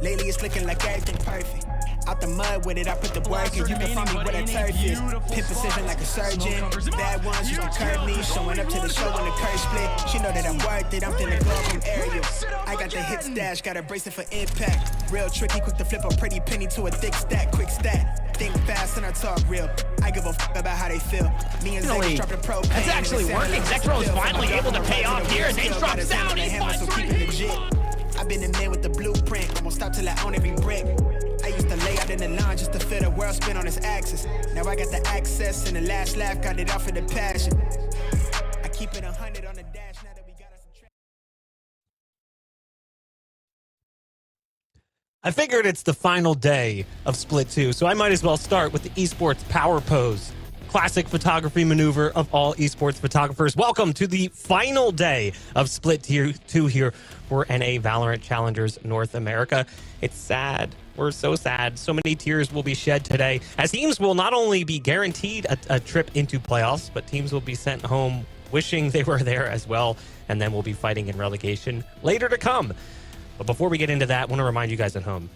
Lately it's looking like everything perfect. Out the mud with it, I put the work in. You can find me where that turf is. Pin precision like a surgeon. Bad ones, you don't curve me. Showing up to the show when the curve split. She know that I'm worth it, I'm finna go from aerial. I got the hit stash, got a bracelet for impact. Real tricky, quick to flip a pretty penny to a thick stack. Quick stat, think fast and I talk real. I give a f about how they feel. Me and Zach dropped the propane. That's actually working. Zekro is finally able to pay off here. Nate drops down. He's I've been the man with the blueprint. I'm gonna stop till I own every brick. I used to lay out in the line just to feel the world spin on its axis. Now I got the access and the last laugh, got it off of the passion. I keep it 100 on the dash now that we got us some track. I figured it's the final day of Split 2, so I might as well start with the esports power pose. Classic photography maneuver of all esports photographers. Welcome to the final day of Split 2 here for NA Valorant Challengers North America. It's sad. We're so sad. So many tears will be shed today, as teams will not only be guaranteed a trip into playoffs, but teams will be sent home wishing they were there as well, and then we'll be fighting in relegation later to come. But before we get into that, I want to remind you guys at home,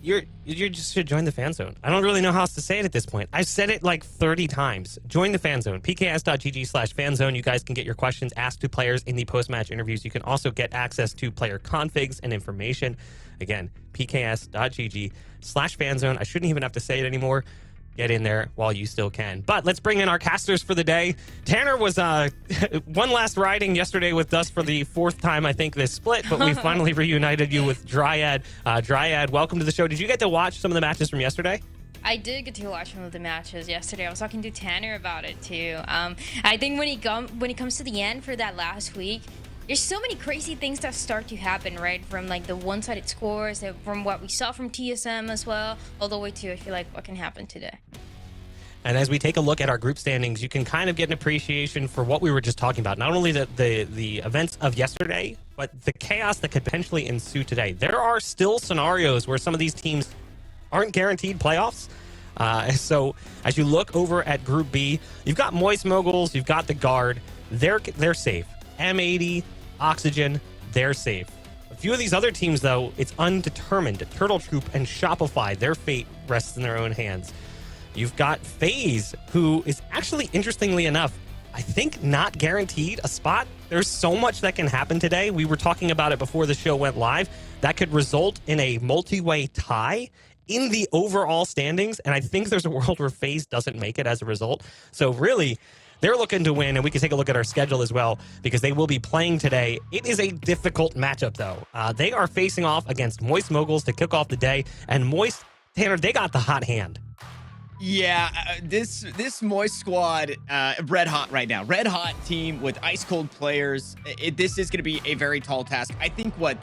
you just should join the fan zone. I don't really know how else to say it at this point. I've said it like 30 times. Join the fan zone. pks.gg/fanzone. You guys can get your questions asked to players in the post-match interviews. You can also get access to player configs and information. Again, pks.gg/fanzone. I shouldn't even have to say it anymore. Get in there while you still can. But let's bring in our casters for the day. Tanner was one last riding yesterday with us for the fourth time, I think, this split, but we finally reunited you with Dryad. Dryad, welcome to the show. Did you get to watch some of the matches from yesterday? I did get to watch some of the matches yesterday. I was talking to Tanner about it too. I think when it comes to the end for that last week, there's so many crazy things that start to happen, right? From like the one-sided scores, from what we saw from TSM as well, all the way to, I feel like, what can happen today. And as we take a look at our group standings, you can kind of get an appreciation for what we were just talking about. Not only the events of yesterday, but the chaos that could potentially ensue today. There are still scenarios where some of these teams aren't guaranteed playoffs. So as you look over at Group B, you've got Moist Moguls, you've got the Guard. They're safe. M80, Oxygen, they're safe. A few of these other teams, though, it's undetermined. Turtle Troop and Shopify, their fate rests in their own hands. You've got FaZe, who is actually, interestingly enough, I think not guaranteed a spot. There's so much that can happen today. We were talking about it before the show went live. That could result in a multi-way tie in the overall standings, and I think there's a world where FaZe doesn't make it as a result. So really, they're looking to win, and we can take a look at our schedule as well, because they will be playing today. It is a difficult matchup, though. They are facing off against Moist Moguls to kick off the day, and Moist, Tanner, they got the hot hand. Yeah, this Moist squad, red hot right now. Red hot team with ice cold players. This is going to be a very tall task. I think what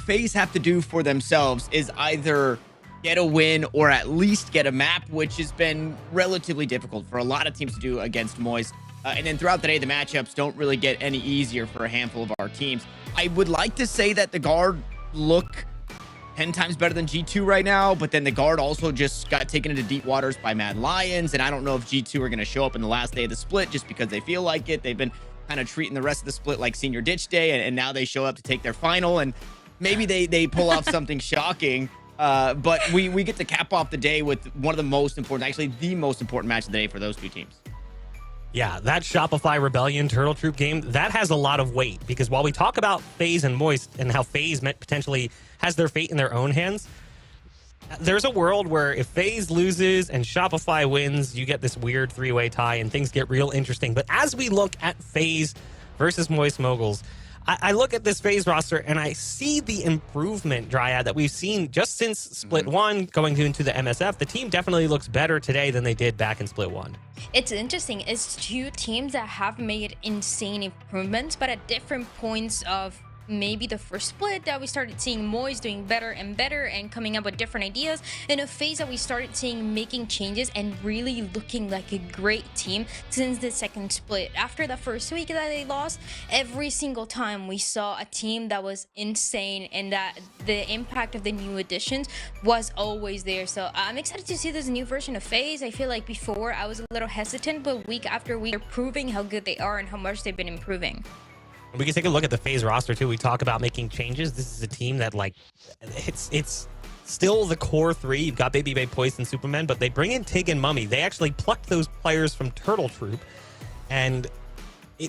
FaZe have to do for themselves is either get a win or at least get a map, which has been relatively difficult for a lot of teams to do against Moist. And then throughout the day, the matchups don't really get any easier for a handful of our teams. I would like to say that the Guard look 10 times better than G2 right now, but then the Guard also just got taken into deep waters by Mad Lions, and I don't know if G2 are going to show up in the last day of the split just because they feel like it. They've been kind of treating the rest of the split like Senior Ditch Day, and now they show up to take their final, and maybe they pull off something shocking. But we get to cap off the day with one of the most important, actually the most important match of the day for those two teams. Yeah, that Shopify Rebellion Turtle Troop game, that has a lot of weight, because while we talk about FaZe and Moist and how FaZe potentially has their fate in their own hands, there's a world where if FaZe loses and Shopify wins, you get this weird three-way tie and things get real interesting. But as we look at FaZe versus Moist Moguls, I look at this FaZe roster and I see the improvement, Dryad, that we've seen just since Split 1 going into the MSF. The team definitely looks better today than they did back in Split 1. It's interesting. It's two teams that have made insane improvements, but at different points of maybe the first split that we started seeing Moist doing better and better and coming up with different ideas, in a phase that we started seeing making changes and really looking like a great team since the second split. After the first week that they lost, every single time we saw a team that was insane, and that the impact of the new additions was always there. So I'm excited to see this new version of FaZe. I feel like before I was a little hesitant, but week after week they're proving how good they are and how much they've been improving. We can take a look at the FaZe roster too. We talk about making changes. This is a team that, like, it's still the core three. You've got Baby Bay, Poison, Superman, but they bring in Tig and Mummy. They actually plucked those players from Turtle Troop, and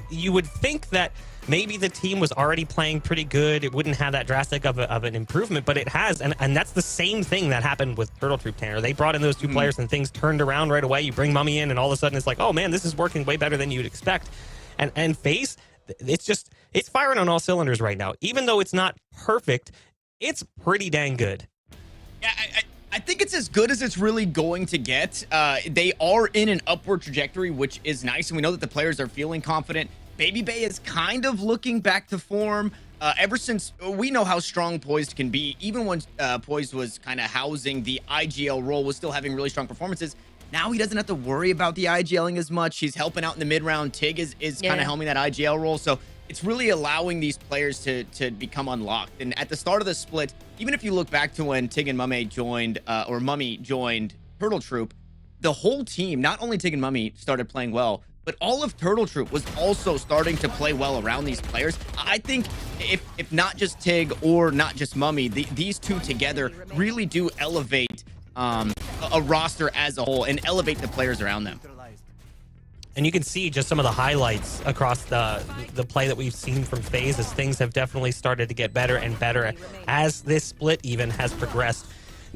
you would think that maybe the team was already playing pretty good. It wouldn't have that drastic of an improvement, but it has, and that's the same thing that happened with Turtle Troop, Tanner. They brought in those two players, and things turned around right away. You bring Mummy in, and all of a sudden it's like, oh man, this is working way better than you'd expect. And FaZe, it's firing on all cylinders right now. Even though it's not perfect, it's pretty dang good. Yeah, I think it's as good as it's really going to get. They are in an upward trajectory, which is nice, and we know that the players are feeling confident. Baby Bay is kind of looking back to form. Ever since we know how strong Poised can be, even when Poised was kind of housing the IGL role, was still having really strong performances. Now he doesn't have to worry about the IGLing as much. He's helping out in the mid-round. Tig is kind of helming that IGL role. So it's really allowing these players to become unlocked. And at the start of the split, even if you look back to when Tig and Mummy joined, Turtle Troop, the whole team, not only Tig and Mummy, started playing well, but all of Turtle Troop was also starting to play well around these players. I think if not just Tig or not just Mummy, these two together really do elevate a roster as a whole and elevate the players around them. And you can see just some of the highlights across the play that we've seen from FaZe as things have definitely started to get better and better as this split even has progressed.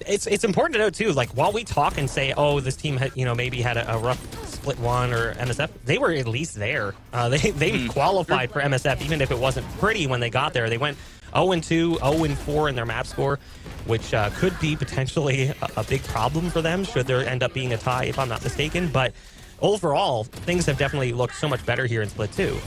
It's important to note too, like, while we talk and say, oh, this team had, maybe had a rough split one or MSF, they were at least there. They qualified for MSF, even if it wasn't pretty when they got there. They went 0-2, 0-4 in their map score, which could be potentially a big problem for them should there end up being a tie, if I'm not mistaken. But overall, things have definitely looked so much better here in Split 2.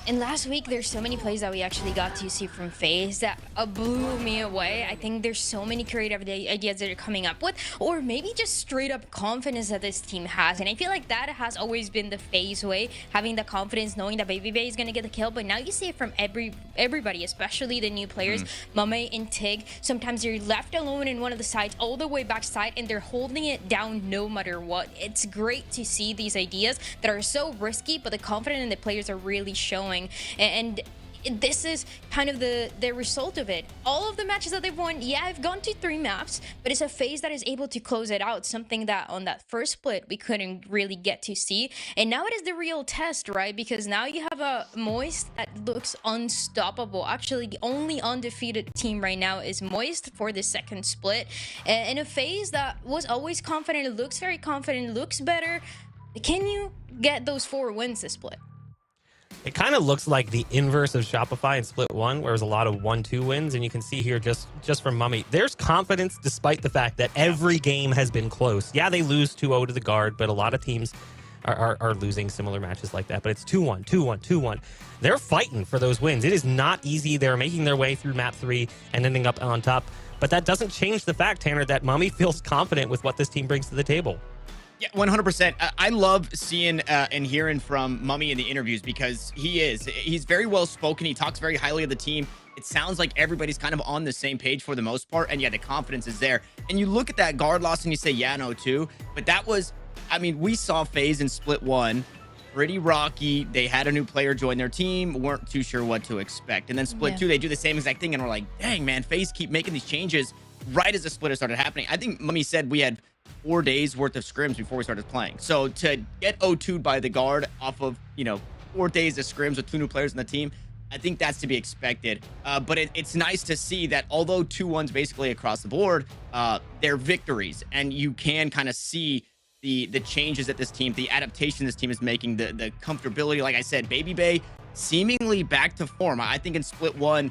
And last week, there's so many plays that we actually got to see from FaZe that blew me away. I think there's so many creative ideas that are coming up with, or maybe just straight up confidence that this team has. And I feel like that has always been the FaZe way, having the confidence, knowing that Baby Bay is going to get the kill. But now you see it from everybody, especially the new players, Mame and Tig. Sometimes you're left alone in one of the sides, all the way backside, and they're holding it down no matter what. It's great to see these ideas that are so risky, but the confidence in the players are really showing. And this is kind of the result of it. All of the matches that they've won, yeah, I've gone to 3 maps, but it's a FaZe that is able to close it out, something that on that first split we couldn't really get to see. And now it is the real test, right? Because now you have a Moist that looks unstoppable. Actually, the only undefeated team right now is Moist for the second split, and a FaZe that was always confident. It looks very confident, looks better. Can you get those 4 wins this split? It kind of looks like the inverse of Shopify in Split 1, where there's a lot of 1-2 wins, and you can see here just from Mummy, there's confidence despite the fact that every game has been close. Yeah, they lose 2-0 to the Guard, but a lot of teams are losing similar matches like that. But it's 2-1, 2-1, 2-1. They're fighting for those wins. It is not easy. They're making their way through map 3 and ending up on top. But that doesn't change the fact, Tanner, that Mummy feels confident with what this team brings to the table. Yeah, 100%. I love seeing and hearing from Mummy in the interviews because he's very well spoken. He talks very highly of the team. It sounds like everybody's kind of on the same page for the most part. And yeah, the confidence is there. And you look at that Guard loss and you say, yeah, no, too. But that was, I mean, we saw FaZe in Split 1. Pretty rocky. They had a new player join their team, weren't too sure what to expect. And then Split 2, they do the same exact thing. And we're like, dang, man, FaZe keep making these changes right as the splitter started happening. I think Mummy said we had 4 days worth of scrims before we started playing. So to get 0-2'd by the Guard off of, 4 days of scrims with 2 new players in the team, I think that's to be expected. But it's nice to see that although 2-1s basically across the board, they're victories. And you can kind of see the changes that this team, the adaptation this team is making, the comfortability. Like I said, Baby Bay seemingly back to form. I think in Split 1,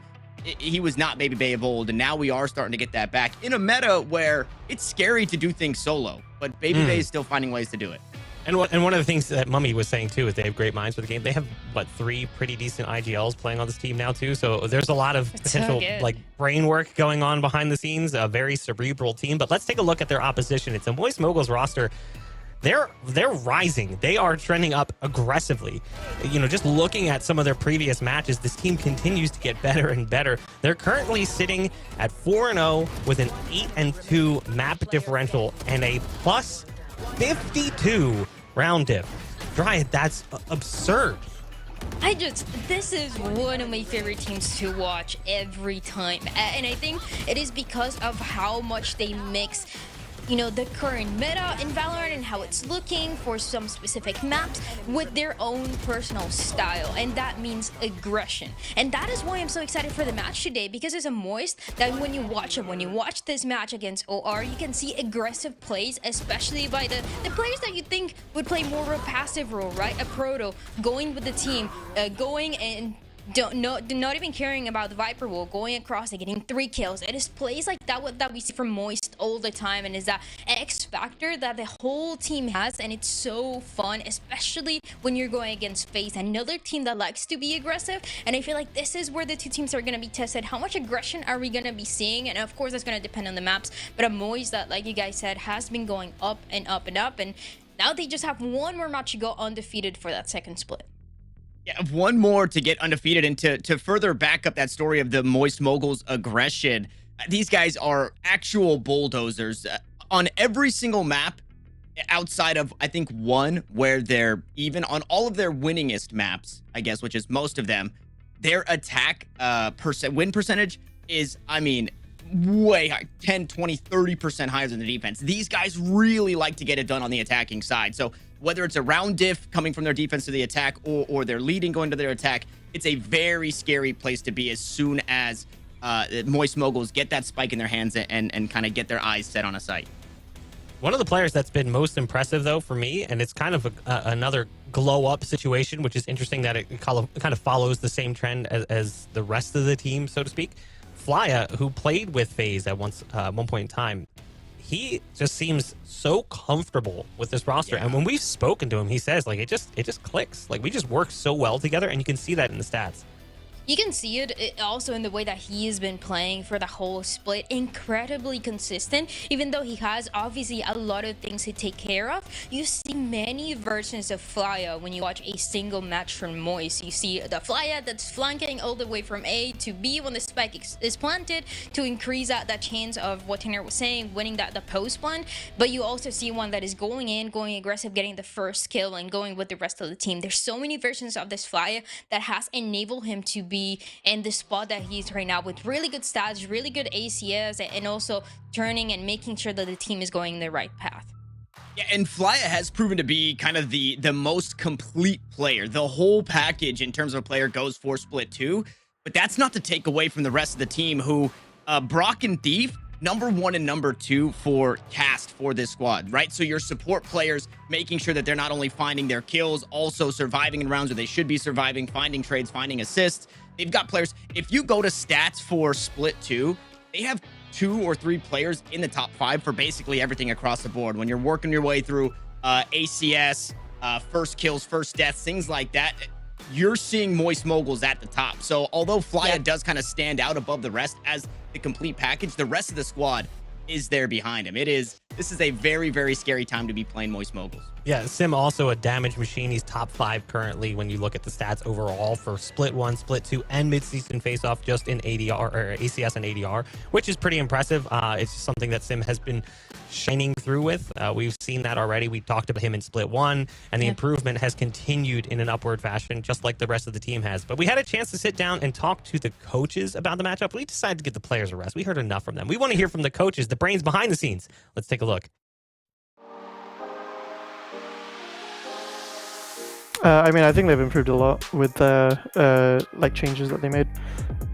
he was not Baby Bay of old, and now we are starting to get that back in a meta where it's scary to do things solo, but Baby Bay is still finding ways to do it. And one of the things that Mummy was saying too is they have great minds for the game. They have 3 pretty decent IGLs playing on this team now too, so there's a lot of potential like brain work going on behind the scenes. A very cerebral team. But let's take a look at their opposition. It's a Moist Moguls roster. They're rising. They are trending up aggressively. Just looking at some of their previous matches, this team continues to get better and better. They're currently sitting at 4-0 with an 8-2 map differential and a plus 52 round diff. Dryad, that's absurd. This is one of my favorite teams to watch every time. And I think it is because of how much they mix, you know, the current meta in Valorant and how it's looking for some specific maps with their own personal style, and that means aggression. And that is why I'm so excited for the match today, because it's a Moist that when you watch this match against OR, you can see aggressive plays, especially by the players that you think would play more of a passive role, right? A Proto going with the team, going and not even caring about the Viper wall, going across and getting 3 kills. It is plays like that we see from Moist all the time, and is that X factor that the whole team has, and it's so fun, especially when you're going against FaZe, another team that likes to be aggressive. And I feel like this is where the two teams are going to be tested. How much aggression are we going to be seeing? And of course that's going to depend on the maps, but a Moist that, like you guys said, has been going up and up and up, and now they just have one more match to go undefeated for that second split. Yeah, one more to get undefeated, and to further back up that story of the Moist Moguls aggression. These guys are actual bulldozers on every single map, outside of, I think, one where they're even on all of their winningest maps, I guess, which is most of them. Their attack win percentage is, I mean, way high, 10, 20, 30% higher than the defense. These guys really like to get it done on the attacking side. So whether it's a round diff coming from their defense to the attack, or they're leading going to their attack, it's a very scary place to be as soon as Moist Moguls get that spike in their hands and kind of get their eyes set on a site. One of the players that's been most impressive, though, for me, and it's kind of another glow-up situation, which is interesting that it kind of follows the same trend as the rest of the team, so to speak. Flya, who played with FaZe at one point in time, he just seems so comfortable with this roster. Yeah. And when we've spoken to him, he says, like, it just clicks. Like, we just work so well together, and you can see that in the stats. You can see it also in the way that he has been playing for the whole split. Incredibly consistent, even though he has obviously a lot of things to take care of. You see many versions of Flya when you watch a single match from Moist. You see the Flya that's flanking all the way from A to B when the spike is planted to increase that chance of what Tanner was saying, winning the post plant. But you also see one that is going in, going aggressive, getting the first kill and going with the rest of the team. There's so many versions of this Flya that has enabled him to be in the spot that he's right now, with really good stats, really good ACS, and also turning and making sure that the team is going the right path. Yeah, and Flya has proven to be kind of the most complete player. The whole package in terms of a player goes for split 2, but that's not to take away from the rest of the team, who Brock and Thief, number 1 and number 2 for cast for this squad, right? So your support players making sure that they're not only finding their kills, also surviving in rounds where they should be surviving, finding trades, finding assists. They've got players. If you go to stats for split 2, they have 2 or 3 players in the top 5 for basically everything across the board. When you're working your way through ACS, first kills, first deaths, things like that, you're seeing Moist Moguls at the top. So although Flya does kind of stand out above the rest as the complete package, the rest of the squad is there behind him. This is a very, very scary time to be playing Moist Moguls. Yeah, Sim also a damage machine. He's top 5 currently when you look at the stats overall for split 1, split 2, and mid-season face-off, just in ADR or ACS and ADR, which is pretty impressive. It's something that Sim has been shining through with. We've seen that already. We talked about him in split 1, and the improvement has continued in an upward fashion, just like the rest of the team has. But we had a chance to sit down and talk to the coaches about the matchup. We decided to give the players a rest. We heard enough from them. We want to hear from the coaches, the brains behind the scenes. Let's take a look. I mean, I think they've improved a lot with the like changes that they made.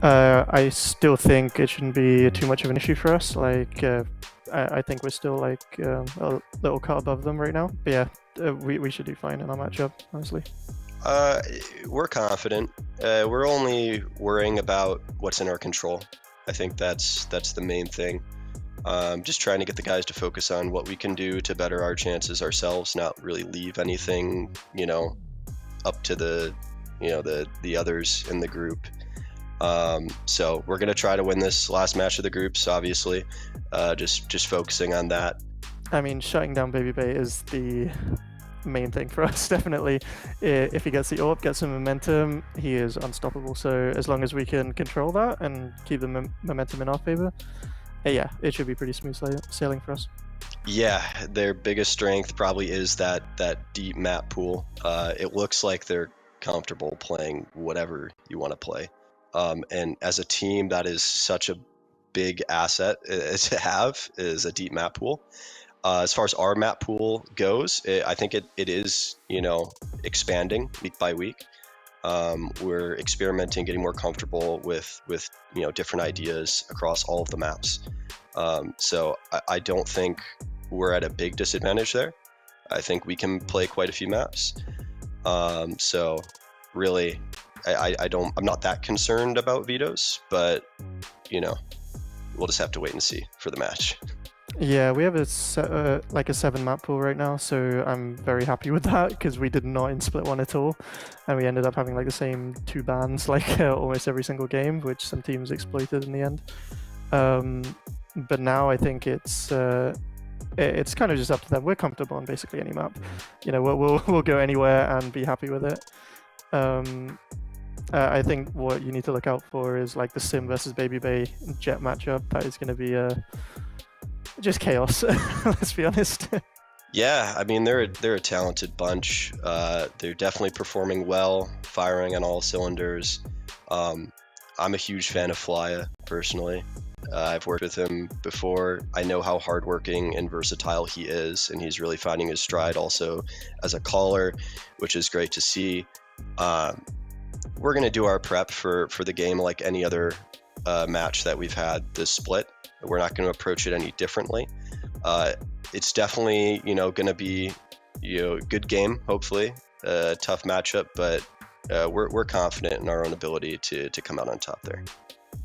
I still think it shouldn't be too much of an issue for us. Like, I think we're still like a little cut above them right now. But yeah, we should do fine in our matchup, honestly. We're confident. We're only worrying about what's in our control. I think that's the main thing. Just trying to get the guys to focus on what we can do to better our chances ourselves, not really leave anything, up to the others in the group. So we're gonna try to win this last match of the groups, obviously. Just focusing on that. I mean, shutting down Baby Bay is the main thing for us, definitely. If he gets the AWP, gets some momentum, he is unstoppable. So as long as we can control that and keep the momentum in our favor, yeah, it should be pretty smooth sailing for us. Yeah, their biggest strength probably is that deep map pool. It looks like they're comfortable playing whatever you want to play. And as a team, that is such a big asset to have, is a deep map pool. As far as our map pool goes, I think it is, expanding week by week. We're experimenting, getting more comfortable with different ideas across all of the maps. So I don't think we're at a big disadvantage there. I think we can play quite a few maps. So really, I'm not that concerned about vetoes, but we'll just have to wait and see for the match. Yeah, we have a 7 map pool right now, so I'm very happy with that because we did not in split 1 at all, and we ended up having like the same 2 bans almost every single game, which some teams exploited in the end. But now I think it's kind of just up to them. We're comfortable on basically any map. We'll go anywhere and be happy with it. I think what you need to look out for is like the Sim versus Baby Bay Jet matchup. That is going to be just chaos. Let's be honest. Yeah, I mean they're a talented bunch. They're definitely performing well, firing on all cylinders. I'm a huge fan of Flya personally. I've worked with him before. I know how hardworking and versatile he is, and he's really finding his stride also as a caller, which is great to see. We're going to do our prep for the game like any other match that we've had this split. We're not going to approach it any differently. It's definitely, going to be, a good game, hopefully, a tough matchup, but we're confident in our own ability to come out on top there.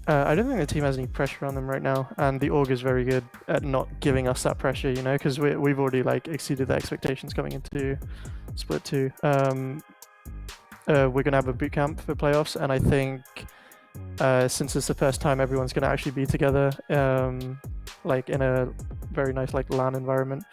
I don't think the team has any pressure on them right now, and the org is very good at not giving us that pressure, because we've already exceeded the expectations coming into split 2. We're going to have a boot camp for playoffs, and I think since it's the first time everyone's going to actually be together, in a very nice LAN environment,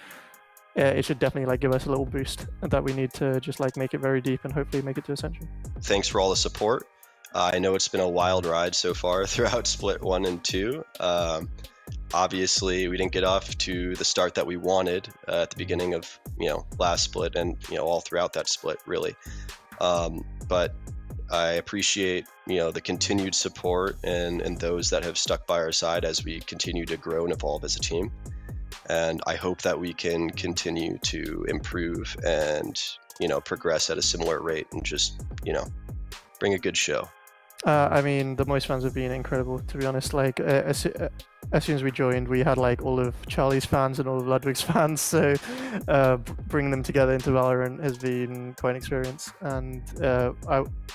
it should definitely give us a little boost that we need to just make it very deep and hopefully make it to Ascension. Thanks for all the support. I know it's been a wild ride so far throughout split 1 and 2. Obviously, we didn't get off to the start that we wanted at the beginning of last split and all throughout that split really. But I appreciate the continued support and those that have stuck by our side as we continue to grow and evolve as a team. And I hope that we can continue to improve and progress at a similar rate and just bring a good show. I mean, the Moist fans have been incredible, to be honest. As soon as we joined, we had all of Charlie's fans and all of Ludwig's fans, so bringing them together into Valorant has been quite an experience. And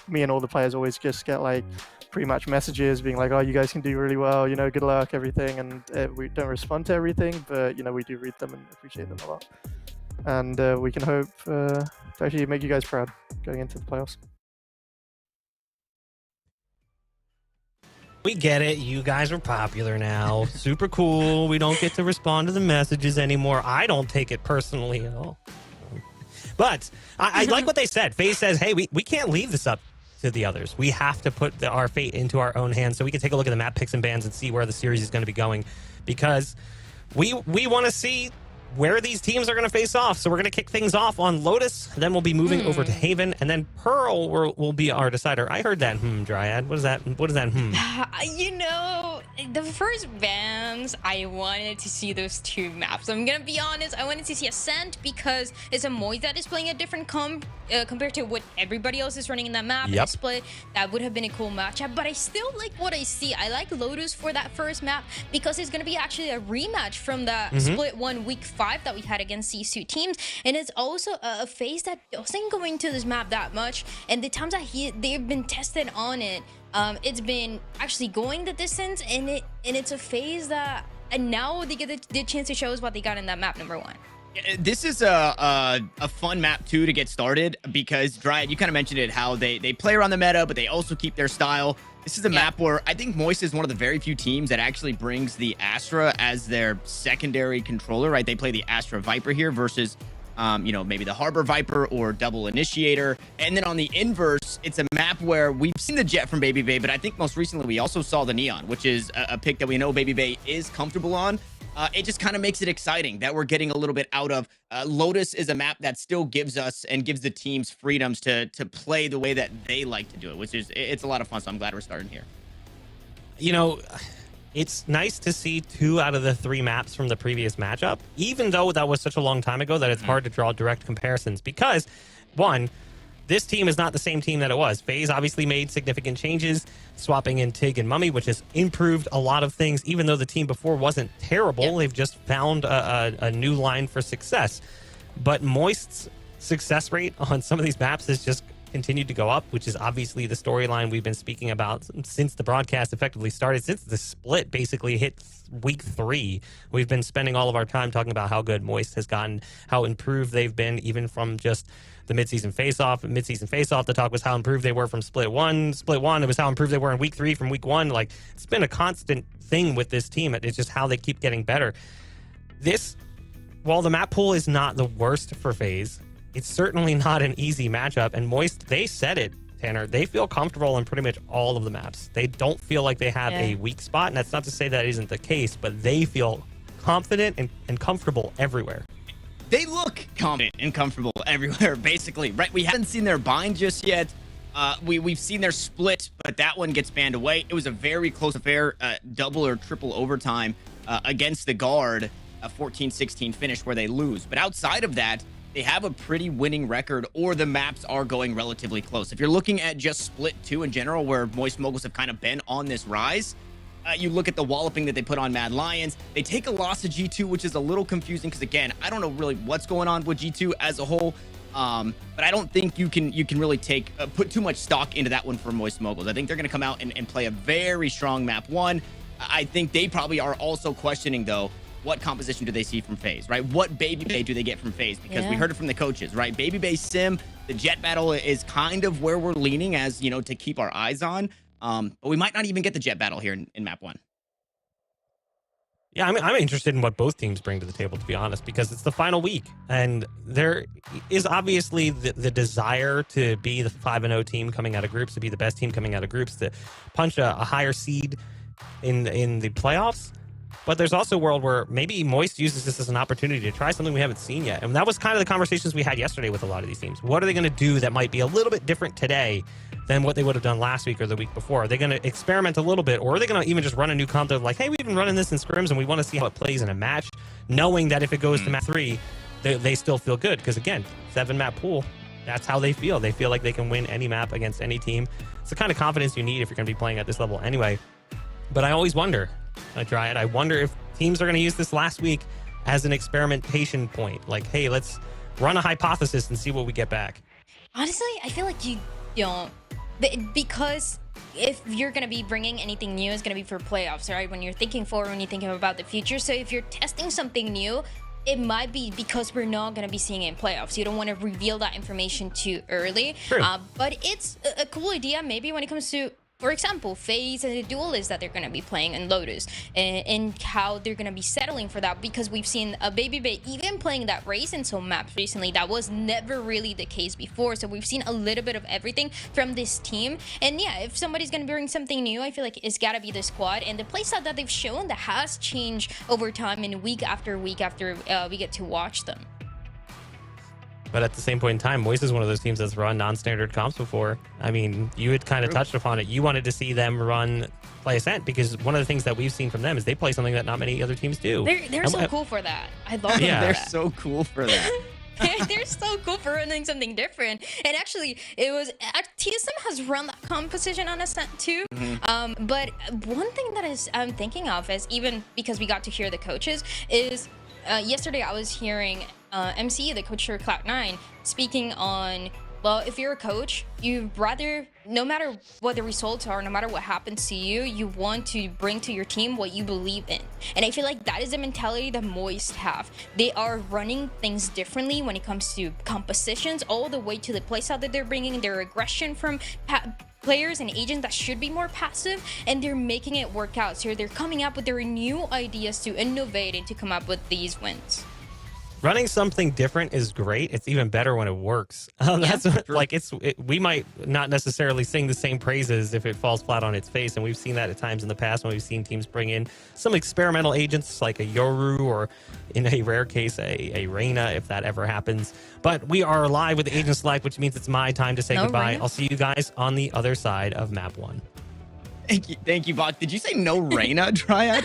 me and all the players always just get pre-match messages being oh, you guys can do really well, good luck, everything. And we don't respond to everything, but we do read them and appreciate them a lot. And we can hope to actually make you guys proud going into the playoffs. We get it. You guys are popular now. Super cool. We don't get to respond to the messages anymore. I don't take it personally at all. But I like what they said. FaZe says, hey, we can't leave this up to the others. We have to put our fate into our own hands so we can take a look at the map picks and bans and see where the series is going to be going, because we want to see where these teams are going to face off. So we're going to kick things off on Lotus, then we'll be moving over to Haven, and then Pearl will be our decider. I heard that Dryad. What is that? The first bans, I wanted to see those 2 maps. I'm gonna be honest, I wanted to see Ascent because it's a Moist that is playing a different compared to what everybody else is running in that map. Yep. Split, that would have been a cool matchup, but I still like what I see. I like Lotus for that first map because it's gonna be actually a rematch from the split 1 week 5 that we had against these 2 teams, and it's also a FaZe that doesn't go into this map that much, and the times that they've been tested on it, it's been actually going the distance, and it's a FaZe that, and now they get the chance to show us what they got in that map number 1. This is a fun map too to get started, because Dryad, you kind of mentioned it, how they play around the meta, but they also keep their style. This is a map where I think Moist is one of the very few teams that actually brings the Astra as their secondary controller, right? They play the Astra Viper here versus, maybe the Harbor Viper or Double Initiator. And then on the inverse, it's a map where we've seen the Jet from Baby Bay, but I think most recently we also saw the Neon, which is a pick that we know Baby Bay is comfortable on. it just kind of makes it exciting that we're getting a little bit out of. Lotus is a map that still gives us and gives the teams freedoms to play the way that they like to do it, which is it's a lot of fun. So I'm glad we're starting here. You know, it's nice to see 2 out of the 3 maps from the previous matchup, even though that was such a long time ago that it's hard to draw direct comparisons because, one, this team is not the same team that it was. FaZe obviously made significant changes, swapping in Tig and Mummy, which has improved a lot of things, even though the team before wasn't terrible. Yeah. They've just found a new line for success. But Moist's success rate on some of these maps has just continued to go up, which is obviously the storyline we've been speaking about since the broadcast effectively started, since the split basically hit week 3. We've been spending all of our time talking about how good Moist has gotten, how improved they've been, even from just the mid-season face-off. Mid-season face-off, the talk was how improved they were from split one. Split one, it was how improved they were in week 3 from week 1. Like, it's been a constant thing with this team. It's just how they keep getting better. While the map pool is not the worst for FaZe, it's certainly not an easy matchup. And Moist, they said it, Tanner. They feel comfortable in pretty much all of the maps. They don't feel like they have a weak spot. And that's not to say that isn't the case, but they feel confident and comfortable everywhere. They look confident and comfortable everywhere, basically, right? We haven't seen their bind just yet. We've seen their split, but that one gets banned away. It was a very close affair, double or triple overtime against the Guard, a 14-16 finish where they lose. But outside of that, they have a pretty winning record, or the maps are going relatively close. If you're looking at just split 2 in general, where Moist Moguls have kind of been on this rise, you look at the walloping that they put on Mad Lions. They take a loss to G2, which is a little confusing because, again, I don't know really what's going on with G2 as a whole. But I don't think you can really put too much stock into that one for Moist Moguls. I think they're going to come out and play a very strong map 1. I think they probably are also questioning, though, what composition do they see from FaZe, right? What Baby Bay do they get from FaZe? Because we heard it from the coaches, right? Baby Bay Sim, the jet battle is kind of where we're leaning as, you know, to keep our eyes on. But we might not even get the jet battle here in map 1. Yeah, I'm interested in what both teams bring to the table, to be honest, because it's the final week. And there is obviously the desire to be the 5-0 team coming out of groups, to be the best team coming out of groups, to punch a higher seed in the playoffs. But there's also a world where maybe Moist uses this as an opportunity to try something we haven't seen yet. And that was kind of the conversations we had yesterday with a lot of these teams. What are they going to do that might be a little bit different today than what they would have done last week or the week before? Are they going to experiment a little bit, or are they going to even just run a new comp? They're like, hey, we've been running this in scrims and we want to see how it plays in a match, knowing that if it goes to map 3, they still feel good. Because again, 7-map pool, that's how they feel. They feel like they can win any map against any team. It's the kind of confidence you need if you're going to be playing at this level anyway. But I always wonder, I wonder if teams are going to use this last week as an experimentation point. Like, hey, let's run a hypothesis and see what we get back. Honestly, I feel like you don't. Because if you're going to be bringing anything new, it's going to be for playoffs, right? When you're thinking forward, when you're thinking about the future. So if you're testing something new, it might be because we're not going to be seeing it in playoffs. You don't want to reveal that information too early. True. But it's a cool idea maybe when it comes to, for example, FaZe and the duelists that they're going to be playing in Lotus, and how they're going to be settling for that, because we've seen a Baby Bay even playing that race in some maps recently. That was never really the case before. So we've seen a little bit of everything from this team. And yeah, if somebody's going to bring something new, I feel like it's got to be the squad. And the playstyle that they've shown that has changed over time and week after week after we get to watch them. But at the same point in time, Moist is one of those teams that's run non-standard comps before. I mean, you had kind of touched upon it. You wanted to see them play Ascent, because one of the things that we've seen from them is they play something that not many other teams do. They're so cool for that. I love them. Yeah, they're so cool for that. They're so cool for running something different. And actually, it was TSM has run that composition on Ascent too. But one thing that I'm thinking of is, even because we got to hear the coaches, is yesterday I was hearing MC, the coach for Cloud9, speaking on, well, if you're a coach, you'd rather, no matter what the results are, no matter what happens to you, you want to bring to your team what you believe in. And I feel like that is the mentality that Moist have. They are running things differently when it comes to compositions, all the way to the playstyle that they're bringing, their aggression from players and agents that should be more passive, and they're making it work out. So they're coming up with their new ideas to innovate and to come up with these wins. Running something different is great. It's even better when it works. That's like we might not necessarily sing the same praises if it falls flat on its face, and we've seen that at times in the past when we've seen teams bring in some experimental agents like a Yoru or, in a rare case, a Reyna, if that ever happens. But we are live with Agent Select, which means it's my time to say goodbye. Reyna? I'll see you guys on the other side of map 1. Thank you, Bach. Did you say no Reyna, Dryad?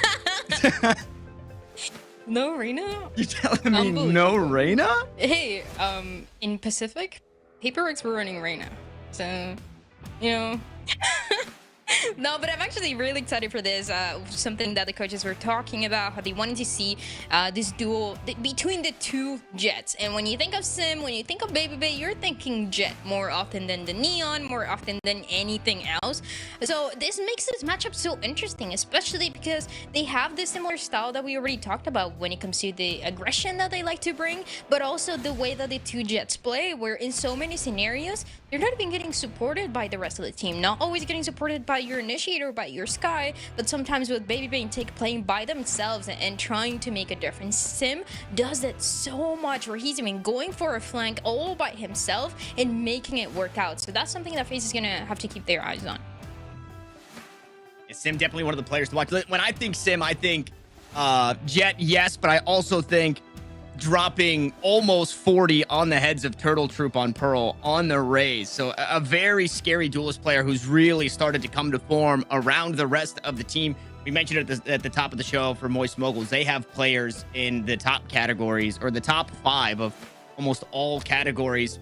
No Reyna? You're telling me no Reyna? Hey, in Pacific, Paperworks were running Reyna. So, you know. No, but I'm actually really excited for this. Something that the coaches were talking about, how they wanted to see this duel between the two Jets. And when you think of Sim, when you think of Baby Bay, you're thinking Jet more often than the Neon, more often than anything else. So this makes this matchup so interesting, especially because they have this similar style that we already talked about when it comes to the aggression that they like to bring, but also the way that the two Jets play, where in so many scenarios, they're not even getting supported by the rest of the team. Not always getting supported by your initiator, by your Sky, but sometimes with Baby Bay and Take playing by themselves and trying to make a difference. Sim does that so much, where he's even going for a flank all by himself and making it work out. So that's something that FaZe is going to have to keep their eyes on. Sim definitely one of the players to watch. When I think Sim, I think Jet, yes, but I also think dropping almost 40 on the heads of Turtle Troop on Pearl on the Rays. So a very scary duelist player who's really started to come to form around the rest of the team. We mentioned it at the top of the show for Moist Moguls. They have players in the top categories, or the top 5 of almost all categories.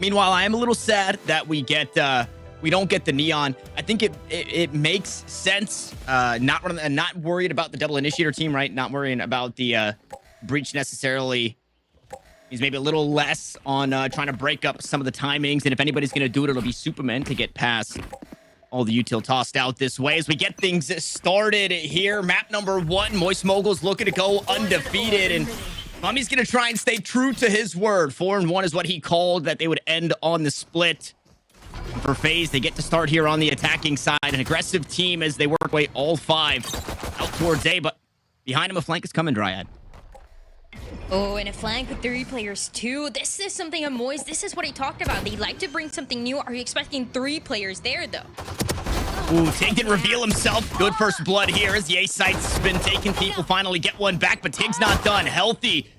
Meanwhile, I am a little sad that we don't get the Neon. I think it makes sense. Not worried about the double initiator team, right? Not worrying about the Breach necessarily. He's maybe a little less on trying to break up some of the timings, and if anybody's going to do it, it'll be Superman to get past all the util tossed out this way. As we get things started here, map number 1, Moist Moguls looking to go undefeated, and Mummy's going to try and stay true to his word. 4-1 is what he called, that they would end on the split. And for FaZe, they get to start here on the attacking side. An aggressive team as they work way all 5 out towards A, but behind him a flank is coming, Dryad. Oh, and a flank with 3 players too. This is something on Moist. This is what he talked about. They like to bring something new. Are you expecting 3 players there, though? Ooh, Tig didn't reveal himself. Good first blood here as the A site's been taken. People finally get one back, but Tig's not done. Healthy.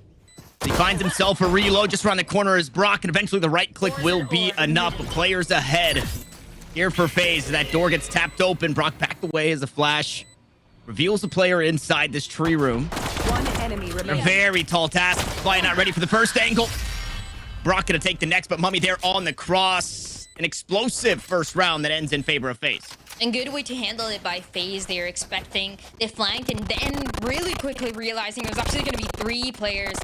He finds himself a reload just around the corner as Brock, and eventually the right click will be enough. Players ahead here for FaZe. That door gets tapped open. Brock backed away as a flash reveals a player inside this tree room. One enemy A remaining. very tall task. Fly not ready for the first angle. Brock gonna take the next, but Mummy there on the cross. An explosive first round that ends in favor of FaZe. And good way to handle it by FaZe. They're expecting they flanked and then really quickly realizing it was actually going to be 3 players.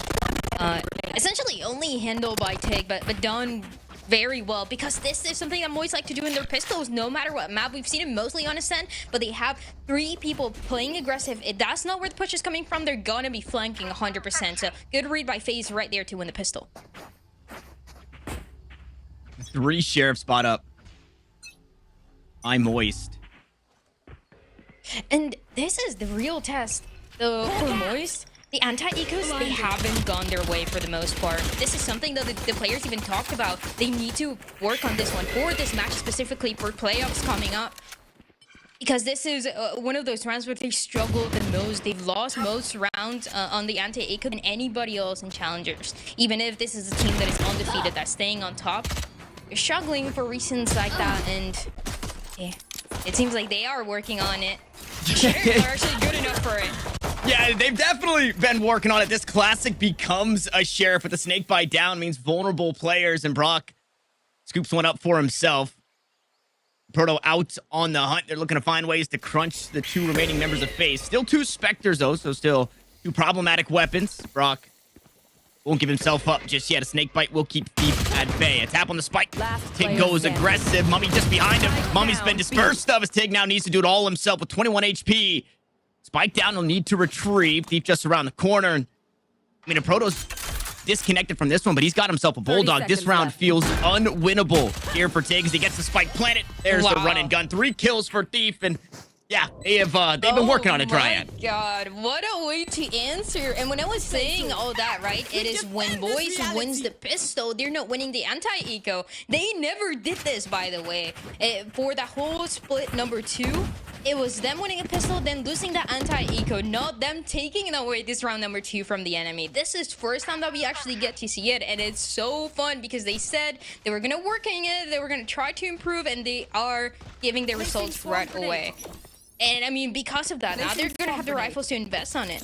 Essentially only handled by Tig, but done very well, because this is something that Moist like to do in their pistols no matter what map. We've seen it mostly on Ascent, but they have 3 people playing aggressive. If that's not where the push is coming from, they're gonna be flanking 100%. So good read by FaZe right there to win the pistol. 3 sheriff spot up. I'm Moist. And this is the real test. For Moist, the anti-ecos, they haven't gone their way for the most part. This is something that the players even talked about. They need to work on this one for this match, specifically for playoffs coming up. Because this is one of those rounds where they struggle the most. They've lost most rounds on the anti-eco than anybody else in Challengers. Even if this is a team that is undefeated, that's staying on top, they're struggling for reasons like that, and yeah, it seems like they are working on it. They're actually good enough for it. Yeah, they've definitely been working on it. This classic becomes a sheriff with a snake bite down, means vulnerable players, and Brock scoops one up for himself. Proto out on the hunt. They're looking to find ways to crunch the 2 remaining members of FaZe. Still 2 Spectres, though, so still 2 problematic weapons. Brock won't give himself up just yet. A snake bite will keep Thief at bay. A tap on the spike. Tig goes aggressive. Mummy just behind him. Mummy's been dispersed of as Tig now needs to do it all himself with 21 HP. Spike down, he'll need to retrieve. Thief just around the corner. I mean, a Proto's disconnected from this one, but he's got himself a Bulldog. This round left. feels unwinnable here for Tig as he gets the spike planted. There's the run and gun. 3 kills for Thief, and Yeah, they've been working on a Dryad. Oh my God, what a way to answer. And when I was saying all that, right, it is when Boys wins the pistol, they're not winning the anti-eco. They never did this, by the way. For the whole split number 2, it was them winning a pistol, then losing the anti-eco, not them taking away this round number 2 from the enemy. This is first time that we actually get to see it, and it's so fun because they said they were gonna work on it, they were gonna try to improve, and they are giving their results right away. And I mean, because of that, now they're gonna have the rifles to invest on it.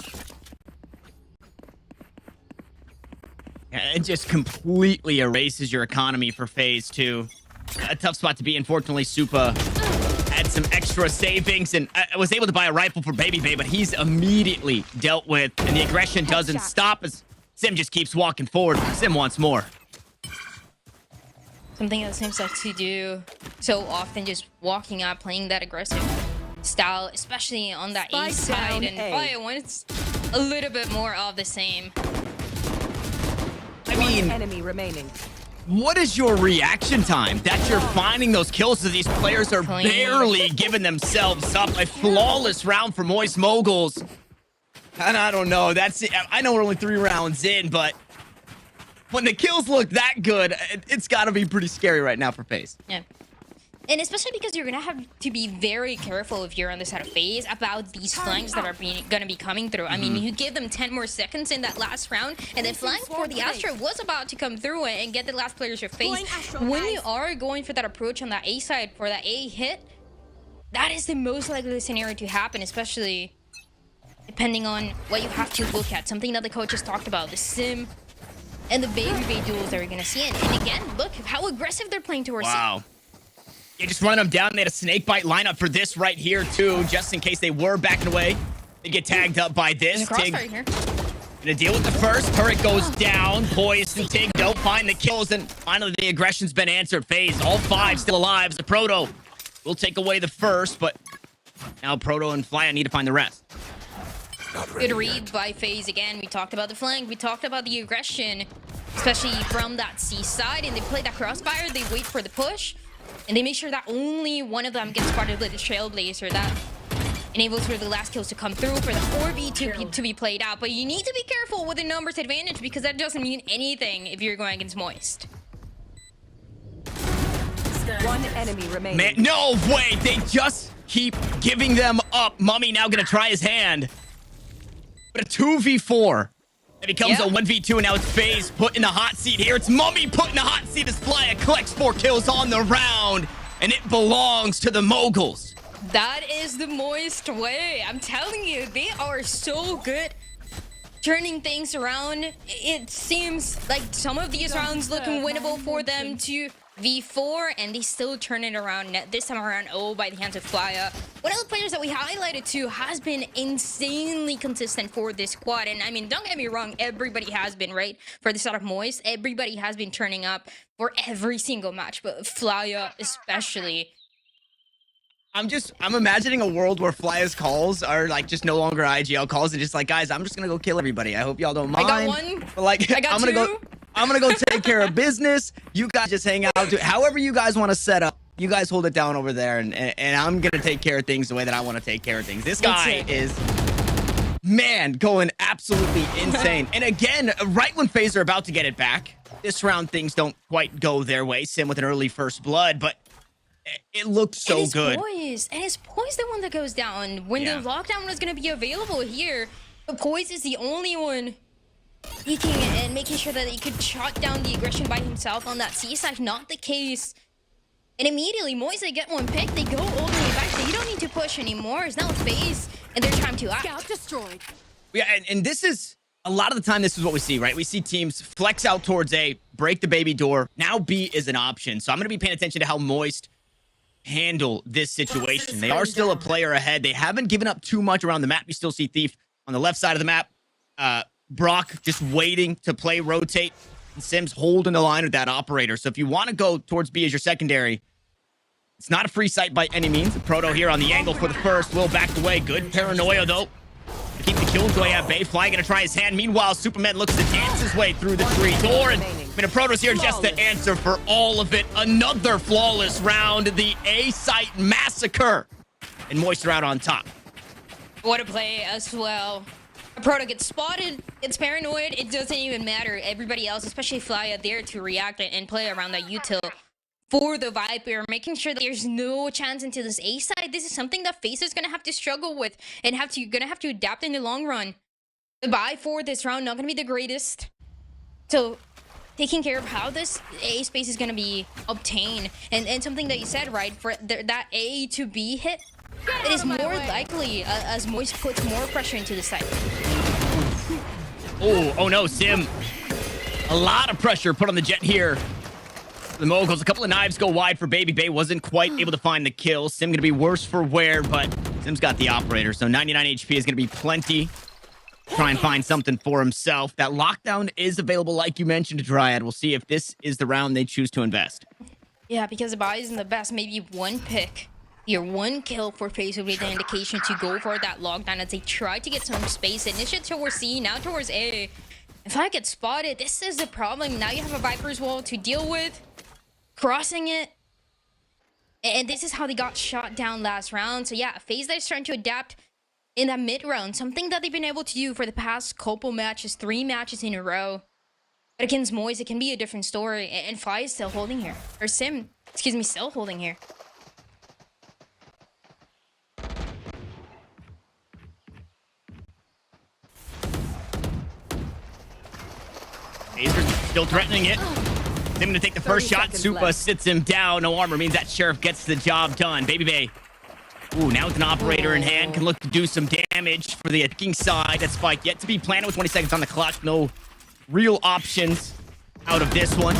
Yeah, it just completely erases your economy for phase 2. A tough spot to be. Unfortunately, Supa had some extra savings and I was able to buy a rifle for Baby Bay, but he's immediately dealt with, and the aggression doesn't stop as Sim just keeps walking forward. Sim wants more. Something that Sims likes to do so often, just walking out, playing that aggressive style, especially on that A side, and Fire wants a little bit more of the same. I mean, Enemy remaining. what is your reaction time that you're finding those kills as these players are Clean. barely giving themselves up? A flawless round for Moist Moguls. And I don't know. That's it. I know we're only 3 rounds in, but when the kills look that good, it's got to be pretty scary right now for FaZe. Yeah. And especially because you're gonna have to be very careful if you're on the side of FaZe about these flanks that are gonna be coming through. I mean, you give them 10 more seconds in that last round, and the flank for the Astra was about to come through and get the last players of FaZe. When you are going for that approach on that A side for that A hit, that is the most likely scenario to happen, especially depending on what you have to look at. Something that the coaches talked about, the Sim and the Baby Bay duels that we're gonna see. And again, look how aggressive they're playing towards Wow. Yeah, just run them down. They had a snake bite lineup for this right here, too, just in case they were backing away. They get tagged up by this. There's a Tig crossfire here. gonna deal with the first. Turret goes down. Poised and Tig don't find the kills. And finally, the aggression's been answered. FaZe, all 5 still alive. The Proto will take away the first, but now Proto and Flya need to find the rest. Good read by FaZe again. We talked about the flank. We talked about the aggression, especially from that C side. And they play that crossfire. They wait for the push. And they make sure that only one of them gets spotted with the Trailblazer. That enables for the last kills to come through, for the 4v2 to be played out. But you need to be careful with the numbers advantage because that doesn't mean anything if you're going against Moist. One enemy remaining. Man, no way. They just keep giving them up. Mummy now gonna try his hand. But a 2v4. It becomes a 1v2, and now it's FaZe put in the hot seat here. It's Mummy put in the hot seat as Flya collects 4 kills on the round, and it belongs to the Moguls. That is the Moist way. I'm telling you, they are so good turning things around. It seems like some of these rounds looking winnable for them to V4, and they still turn it around this time around by the hands of Flya. One of the players that we highlighted too has been insanely consistent for this squad, and I mean, don't get me wrong, everybody has been, right? For the side of Moist, everybody has been turning up for every single match, but Flya especially. I'm imagining a world where Flya's calls are like just no longer IGL calls and just like, guys, I'm just gonna go kill everybody. I hope y'all don't mind. I got one. But like, I got I'm gonna go take care of business. You guys just hang out. However you guys want to set up. You guys hold it down over there, and I'm gonna take care of things the way that I want to take care of things. This guy is, man, going absolutely insane. And again, right when FaZe are about to get it back, this round things don't quite go their way. Sim with an early first blood, but it looked so good. And it's Poise the one that goes down. When the lockdown was going to be available here, but Poise is the only one peeking and making sure that he could shut down the aggression by himself on that C side. Not the case. And immediately, Moise, they get one pick. They go all the way back. They don't need to push anymore. It's now FaZe, and their time to act. Scout destroyed. Yeah, and this is, a lot of the time, this is what we see, right? We see teams flex out towards A, break the baby door. Now B is an option. So I'm going to be paying attention to how Moist handle this situation. They are still a player ahead. They haven't given up too much around the map. You still see Thief on the left side of the map. Brock just waiting to play rotate. And Sims holding the line with that operator. So if you want to go towards B as your secondary, it's not a free sight by any means. Proto here on the angle for the first. Will back away. Good paranoia, though. Keep the killjoy at bay. Fly gonna try his hand. Meanwhile, Superman looks to dance his way through the tree door. And Proto's here just to answer for all of it. Another flawless round. The A site massacre and Moist are out on top. What a play as well. Proto gets spotted, gets paranoid, it doesn't even matter. Everybody else, especially Flya, there to react and play around that util for the Viper, making sure that there's no chance into this A side. This is something that FaZe is gonna have to struggle with and gonna have to adapt in the long run. The buy for this round not gonna be the greatest. So taking care of how this A space is gonna be obtained, and something that you said, right, for that A to B hit, it is more likely as Moist puts more pressure into the site. Oh no, Sim. A lot of pressure put on the Jet here. The Moguls, a couple of knives go wide for Baby Bay. Wasn't quite able to find the kill. Sim gonna be worse for wear, but Sim's got the operator, so 99 HP is gonna be plenty. Try and find something for himself. That lockdown is available, like you mentioned, to Dryad. We'll see if this is the round they choose to invest. Yeah, because the buy isn't the best. Maybe one pick, your one kill for FaZe would be the indication to go for that lockdown as they try to get some space. Initiate towards C, now towards A. If I get spotted, this is the problem. Now you have a Viper's wall to deal with. Crossing it. And this is how they got shot down last round. So yeah, FaZe that is trying to adapt in that mid round. Something that they've been able to do for the past couple matches, 3 matches in a row. But against Moise, it can be a different story. And Fly is still holding here. Or Sim, excuse me, still holding here. Azer's still threatening it. Sim gonna take the first shot. Supa left. sits him down. No armor means that Sheriff gets the job done. Baby Bay. Ooh, now with an operator in hand, can look to do some damage for the attacking side. That spike yet to be planted with 20 seconds on the clock. No real options out of this one.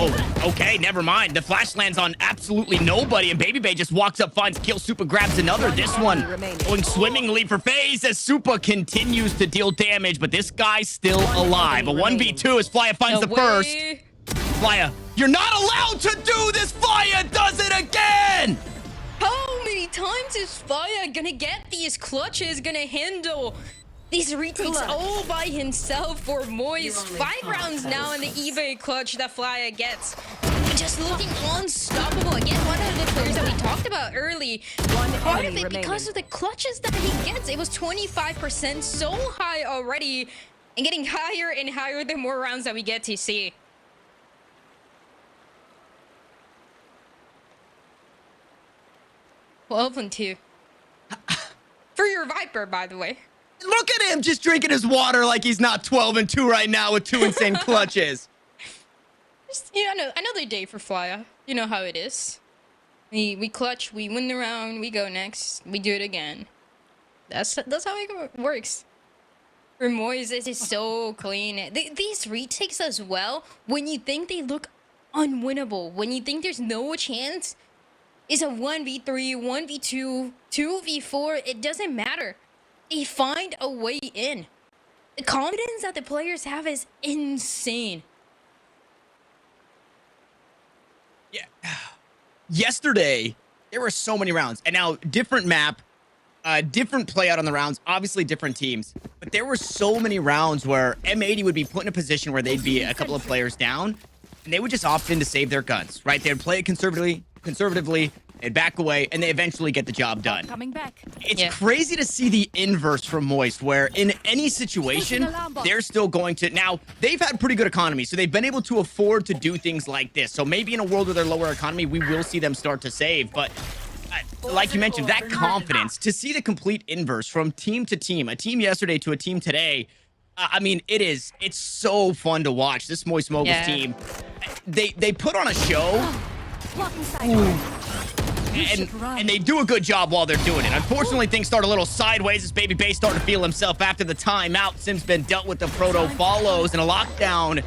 Oh, okay, never mind. The flash lands on absolutely nobody, and Baby Bay just walks up, finds kill. Supa grabs another. This one going swimmingly for FaZe as Supa continues to deal damage, but this guy's still alive. A 1v2 as Flya finds the first. Flya, you're not allowed to do this! Flya does it again! How many times is Flya gonna get these clutches, gonna handle these retakes all by himself for Moise? 5 rounds now in the eBay clutch that Flya gets. Just looking unstoppable. Again, one of the players that we talked about early. Part of it because of the clutches that he gets. It was 25%, so high already, and getting higher and higher the more rounds that we get to see. 12-2. For your Viper, by the way. Look at him just drinking his water like he's not 12-2 right now with 2 insane clutches. Just, you know, another day for Flya. You know how it is. We clutch, we win the round, we go next, we do it again. That's how it works. For Moise, this is so clean. These retakes as well, when you think they look unwinnable, when you think there's no chance, is a 1v3, 1v2, 2v4, it doesn't matter. They find a way in. The confidence that the players have is insane. Yeah. Yesterday, there were so many rounds. And now, different map, different play out on the rounds, obviously different teams. But there were so many rounds where M80 would be put in a position where they'd be a couple of players down, and they would just opt in to save their guns, right? They'd play it conservatively, they'd back away, and they eventually get the job done. Coming back. It's crazy to see the inverse from Moist, where in any situation, they're still going to... Now, they've had pretty good economy, so they've been able to afford to do things like this. So maybe in a world with their lower economy, we will see them start to save. But like you mentioned, that confidence, to see the complete inverse from team to team, a team yesterday to a team today, I mean, it's so fun to watch. This Moist Moguls team, they put on a show. And they do a good job while they're doing it. Unfortunately, things start a little sideways as Baby Bay starting to feel himself after the timeout. Sim's been dealt with. The Proto follows, and a lockdown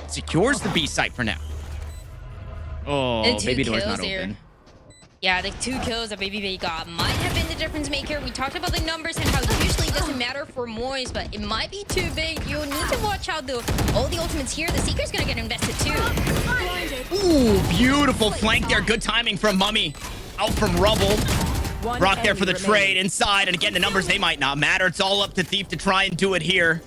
secures the B site for now. Oh, Baby Door's not open. Yeah, the 2 kills that Baby Bay got might have been the difference maker. We talked about the numbers and how it usually doesn't matter for Moise, but it might be too big. You'll need to watch out all the ultimates here. The Seeker's gonna get invested too. Ooh, beautiful flank there. Good timing from Mummy. Out from Rubble. Brock there for the trade inside. And again, the numbers, they might not matter. It's all up to Thief to try and do it here.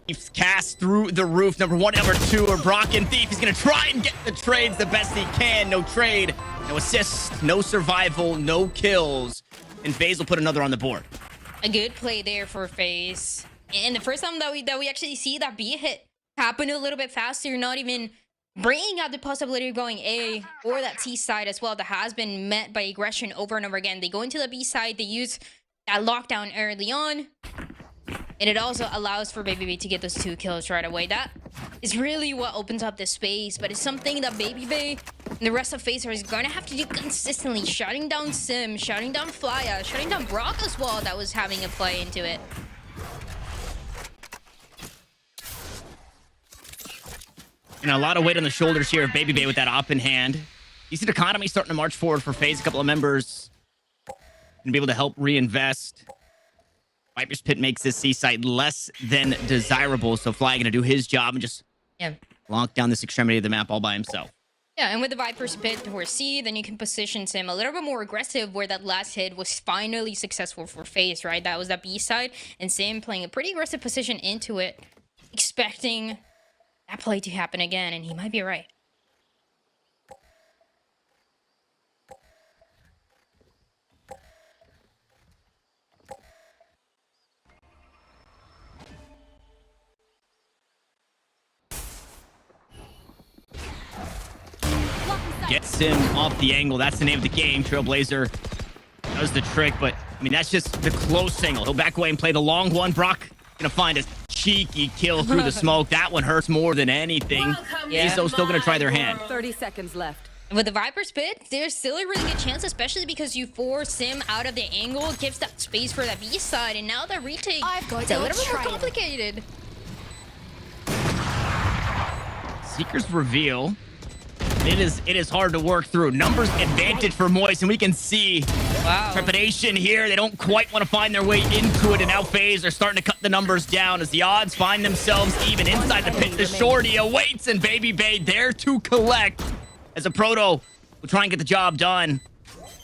Thief's cast through the roof. Number 1, number 2 are Brock and Thief. He's going to try and get the trades the best he can. No trade No assists, no survival, no kills. And FaZe will put another on the board. A good play there for FaZe. And the first time that we actually see that B hit happen a little bit faster, not even bringing out the possibility of going A or that C side as well, that has been met by aggression over and over again. They go into the B side, they use that lockdown early on, and it also allows for Baby to get those 2 kills right away. That is really what opens up the space, but it's something that Baby and the rest of FaZe is going to have to do consistently, shutting down Sim, shutting down Flya, shutting down Brock as well, that was having a play into it. And a lot of weight on the shoulders here of Baby with that op in hand. Decent economy starting to march forward for FaZe. A couple of members going to be able to help reinvest. Viper's Pit makes this C site less than desirable, so Fly going to do his job and just lock down this extremity of the map all by himself. Yeah, and with the Viper's Pit towards C, then you can position Sim a little bit more aggressive, where that last hit was finally successful for FaZe, right? That was that B side, and Sim playing a pretty aggressive position into it, expecting that play to happen again, and he might be right. Gets him off the angle. That's the name of the game. Trailblazer does the trick, but I mean, that's just the close angle. He'll back away and play the long one. Brock gonna find a cheeky kill through the smoke. That one hurts more than anything. Izzo's still gonna try their hand. 30 seconds left. With the Viper's Pit, there's still a really good chance, especially because you force Sim out of the angle, gives that space for that B side, and now the retake is a little bit more complicated. Seeker's reveal. It is hard to work through. Numbers advantage for Moist, and we can see trepidation here. They don't quite want to find their way into it, and now FaZe are starting to cut the numbers down as the odds find themselves even inside the pit. The shorty awaits, and Baby there to collect as a Proto will try and get the job done.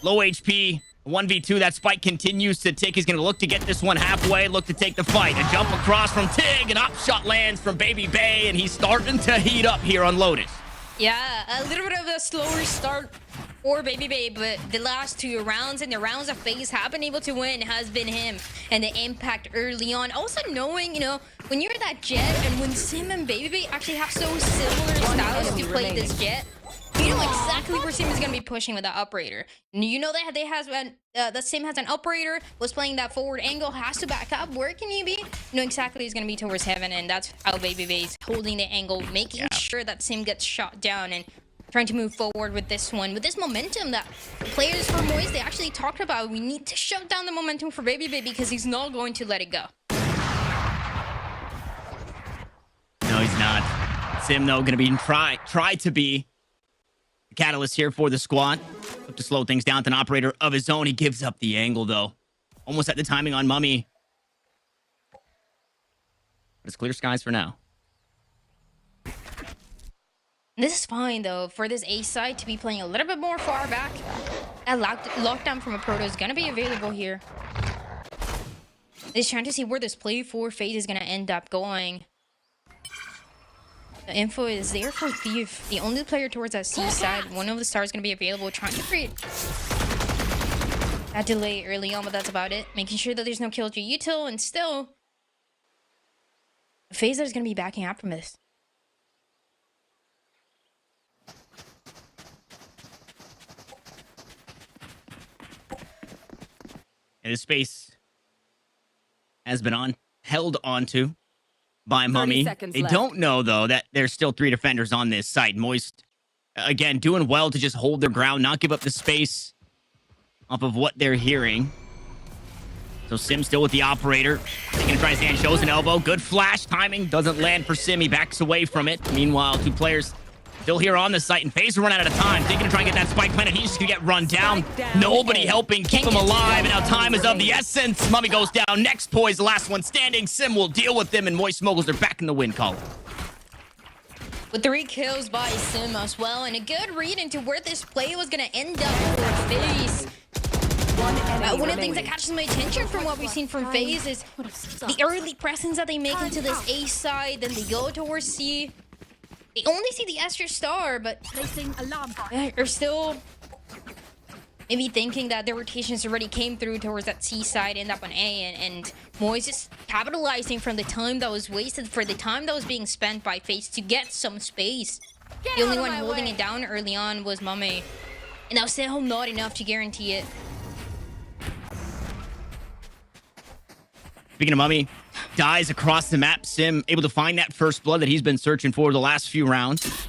Low HP, 1v2. That spike continues to tick. He's going to look to get this one halfway, look to take the fight. A jump across from Tig, an up shot lands from Baby, and he's starting to heat up here on Lotus. Yeah, a little bit of a slower start for Baby, but the last 2 rounds and the rounds that FaZe have been able to win has been him and the impact early on. Also knowing, you know, when you're that Jet and when Sim and Baby actually have so similar styles to play this Jet, you know exactly where Sim is going to be pushing with that operator. You know that that Sim has an operator, was playing that forward angle, has to back up. Where can he be? You know exactly he's going to be towards heaven, and that's how Baby is holding the angle, making sure that Sim gets shot down and trying to move forward with this one. With this momentum that players for Moist, they actually talked about, we need to shut down the momentum for Baby because he's not going to let it go. No, he's not. Sim, though, going to be try to be catalyst here for the squad. Look to slow things down with an operator of his own. He gives up the angle, though. Almost at the timing on Mummy. But it's clear skies for now. This is fine, though, for this A side to be playing a little bit more far back. That lockdown from a Proto is going to be available here. He's trying to see where this play for FaZe is going to end up going. The info is there for Thief, the only player towards that C side. One of the stars going to be available, trying to create that delay early on, but that's about it. Making sure that there's no kill to util, and still, FaZe is going to be backing out from this. And his space has been held onto by Mummy. They don't know, though, that there's still 3 defenders on this site. Moist, again, doing well to just hold their ground, not give up the space off of what they're hearing. So Sim still with the operator. He's going to try his hand, shows an elbow. Good flash timing. Doesn't land for Sim. He backs away from it. Meanwhile, 2 players still here on the site, and FaZe will run out of time. Thinking to try and get that spike planted. He's just going to get run down. Nobody helping keep him alive, and now time is of the essence. Mummy goes down. Next poise, the last one standing. Sim will deal with them, and Moist Moguls are back in the win column. With 3 kills by Sim as well, and a good read into where this play was going to end up for FaZe. One of the things that catches my attention from what we've seen from FaZe is the early presence that they make into this A side, then they go towards C. They only see the Esther star, but they're still maybe thinking that the rotations already came through towards that C side, end up on A, and Moise just capitalizing from the time that was wasted, for the time that was being spent by FaZe to get some space. The only one holding it down early on was Mame, and that was still not enough to guarantee it. Speaking of Mummy, dies across the map. Sim able to find that first blood that he's been searching for the last few rounds.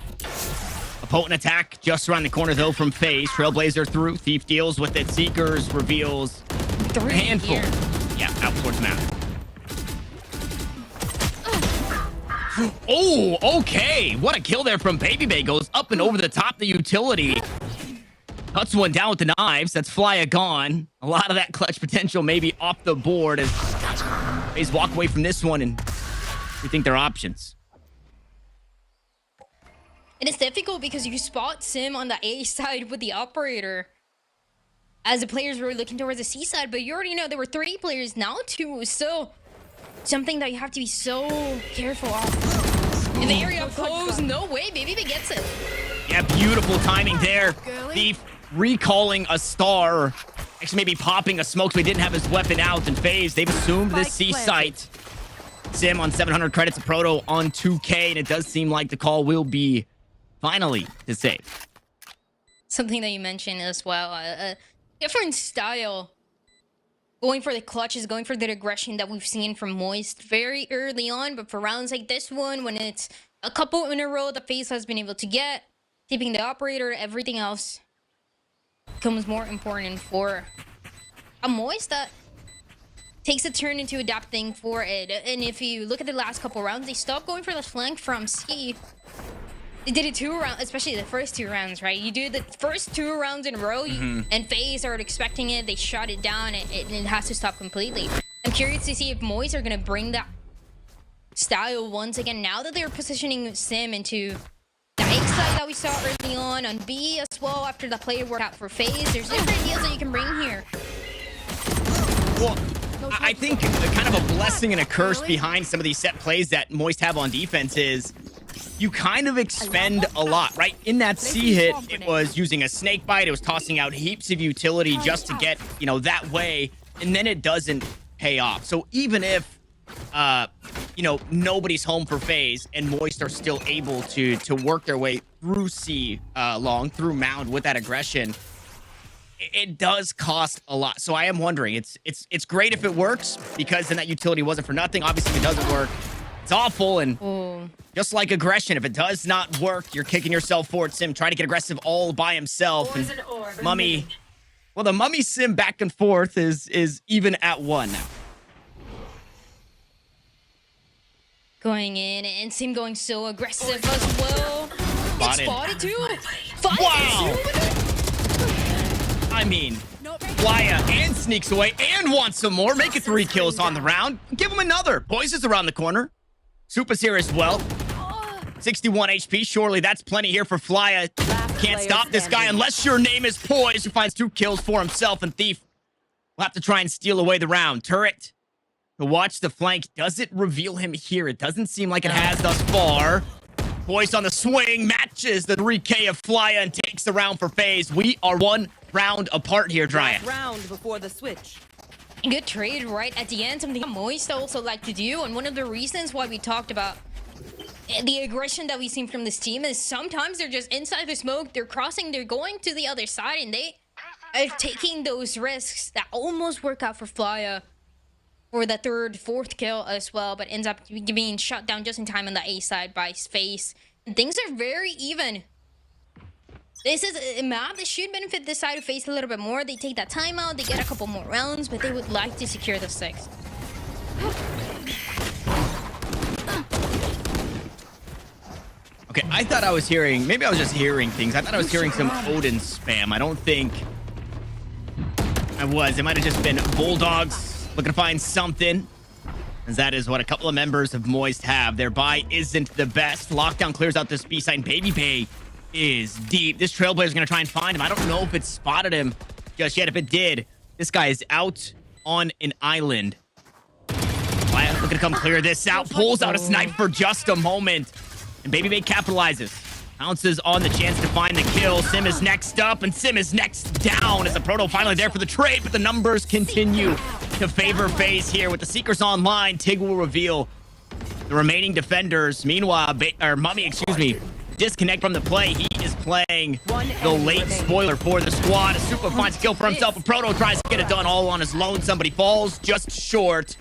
A potent attack just around the corner, though, from FaZe. Trailblazer through. Thief deals with it. Seekers reveals a handful. Yeah, out towards the map. Oh, okay. What a kill there from Baby Bay. Goes up and over the top of the utility. Cuts one down with the knives. That's Flya gone. A lot of that clutch potential maybe off the board as FaZe walk away from this one and rethink their options. And it's difficult because you spot Sim on the A side with the operator as the players were looking towards the C side, but you already know there were 3 players, now 2. So something that you have to be so careful of. In the area close, no way, Baby Bay gets it. Yeah, beautiful timing there. Thief recalling a star. Actually, maybe popping a smoke so he didn't have his weapon out. And FaZe, they've assumed this C site. Sim on 700 credits, a Proto on 2K, and it does seem like the call will be finally to save. Something that you mentioned as well, a different style. Going for the clutches, going for the aggression that we've seen from Moist very early on, but for rounds like this one, when it's a couple in a row that FaZe has been able to get, keeping the operator, everything else becomes more important for a Moist that takes a turn into adapting for it. And if you look at the last couple rounds, they stopped going for the flank from C. They did it 2 rounds, especially the first 2 rounds, right? You do the first 2 rounds in a row, and FaZe are expecting it. They shut it down, and it has to stop completely. I'm curious to see if Moise are going to bring that style once again, now that they're positioning Sim into the A side that we saw early on B as well after the player workout for FaZe. There's different ideas that you can bring here. Well, I think kind of a blessing and a curse behind some of these set plays that Moist have on defense is you kind of expend a lot, right? In that C hit, it was using a snake bite. It was tossing out heaps of utility just to get, you know, that way. And then it doesn't pay off. So even if, you know, nobody's home for FaZe and Moist are still able to work their way through C long, through Mound with that aggression, it does cost a lot. So I am wondering, it's great if it works, because then that utility wasn't for nothing. Obviously, if it doesn't work, it's awful. And just like aggression, if it does not work, you're kicking yourself forward. Sim trying to get aggressive all by himself. And Mummy, well, the Mummy Sim back and forth is even at 1 now. Going in, and Sim going so aggressive as well. It's spotted too. Wow. I mean, Flya and sneaks away and wants some more. Make it 3 kills on the round. Give him another. Poise is around the corner. Supa's here as well. 61 HP. Surely that's plenty here for Flya. Can't stop this guy unless your name is Poise, who finds 2 kills for himself. And Thief will have to try and steal away the round. Turret to watch the flank. Does it reveal him here? It doesn't seem like it has thus far. Poise on the swing. Matches the 3K of Flya and takes the round for FaZe. We are 1 round apart here, Dryan. Round before the switch. Good trade right at the end, something Moist also like to do, and one of the reasons why we talked about the aggression that we've seen from this team is sometimes they're just inside the smoke, they're crossing, they're going to the other side, and they are taking those risks that almost work out for Flya for the 3rd, 4th kill as well, but ends up being shut down just in time on the A side by FaZe. And things are very even. This is a map that should benefit this side of FaZe a little bit more. They take that timeout, they get a couple more rounds, but they would like to secure the 6th. Okay, I thought I was hearing, maybe I was just hearing things. I thought I was hearing some Odin spam. I don't think I was. It might have just been Bulldogs looking to find something, as that is what a couple of members of Moist have. Their buy isn't the best. Lockdown clears out this B side. Baby Bay is deep. This Trailblazer is going to try and find him. I don't know if it spotted him just yet. If it did, this guy is out on an island. Flya looking to come clear this out. Pulls out a snipe for just a moment. And Baby Bay capitalizes. Pounces on the chance to find the kill. Sim is next up, and Sim is next down as the Proto finally there for the trade, but the numbers continue to favor FaZe here. With the Seekers online, Tig will reveal the remaining defenders. Meanwhile, Mummy, disconnect from the play. He is playing the late spoiler for the squad. Super finds a kill for himself, but Proto tries to get it done all on his own. Somebody falls just short,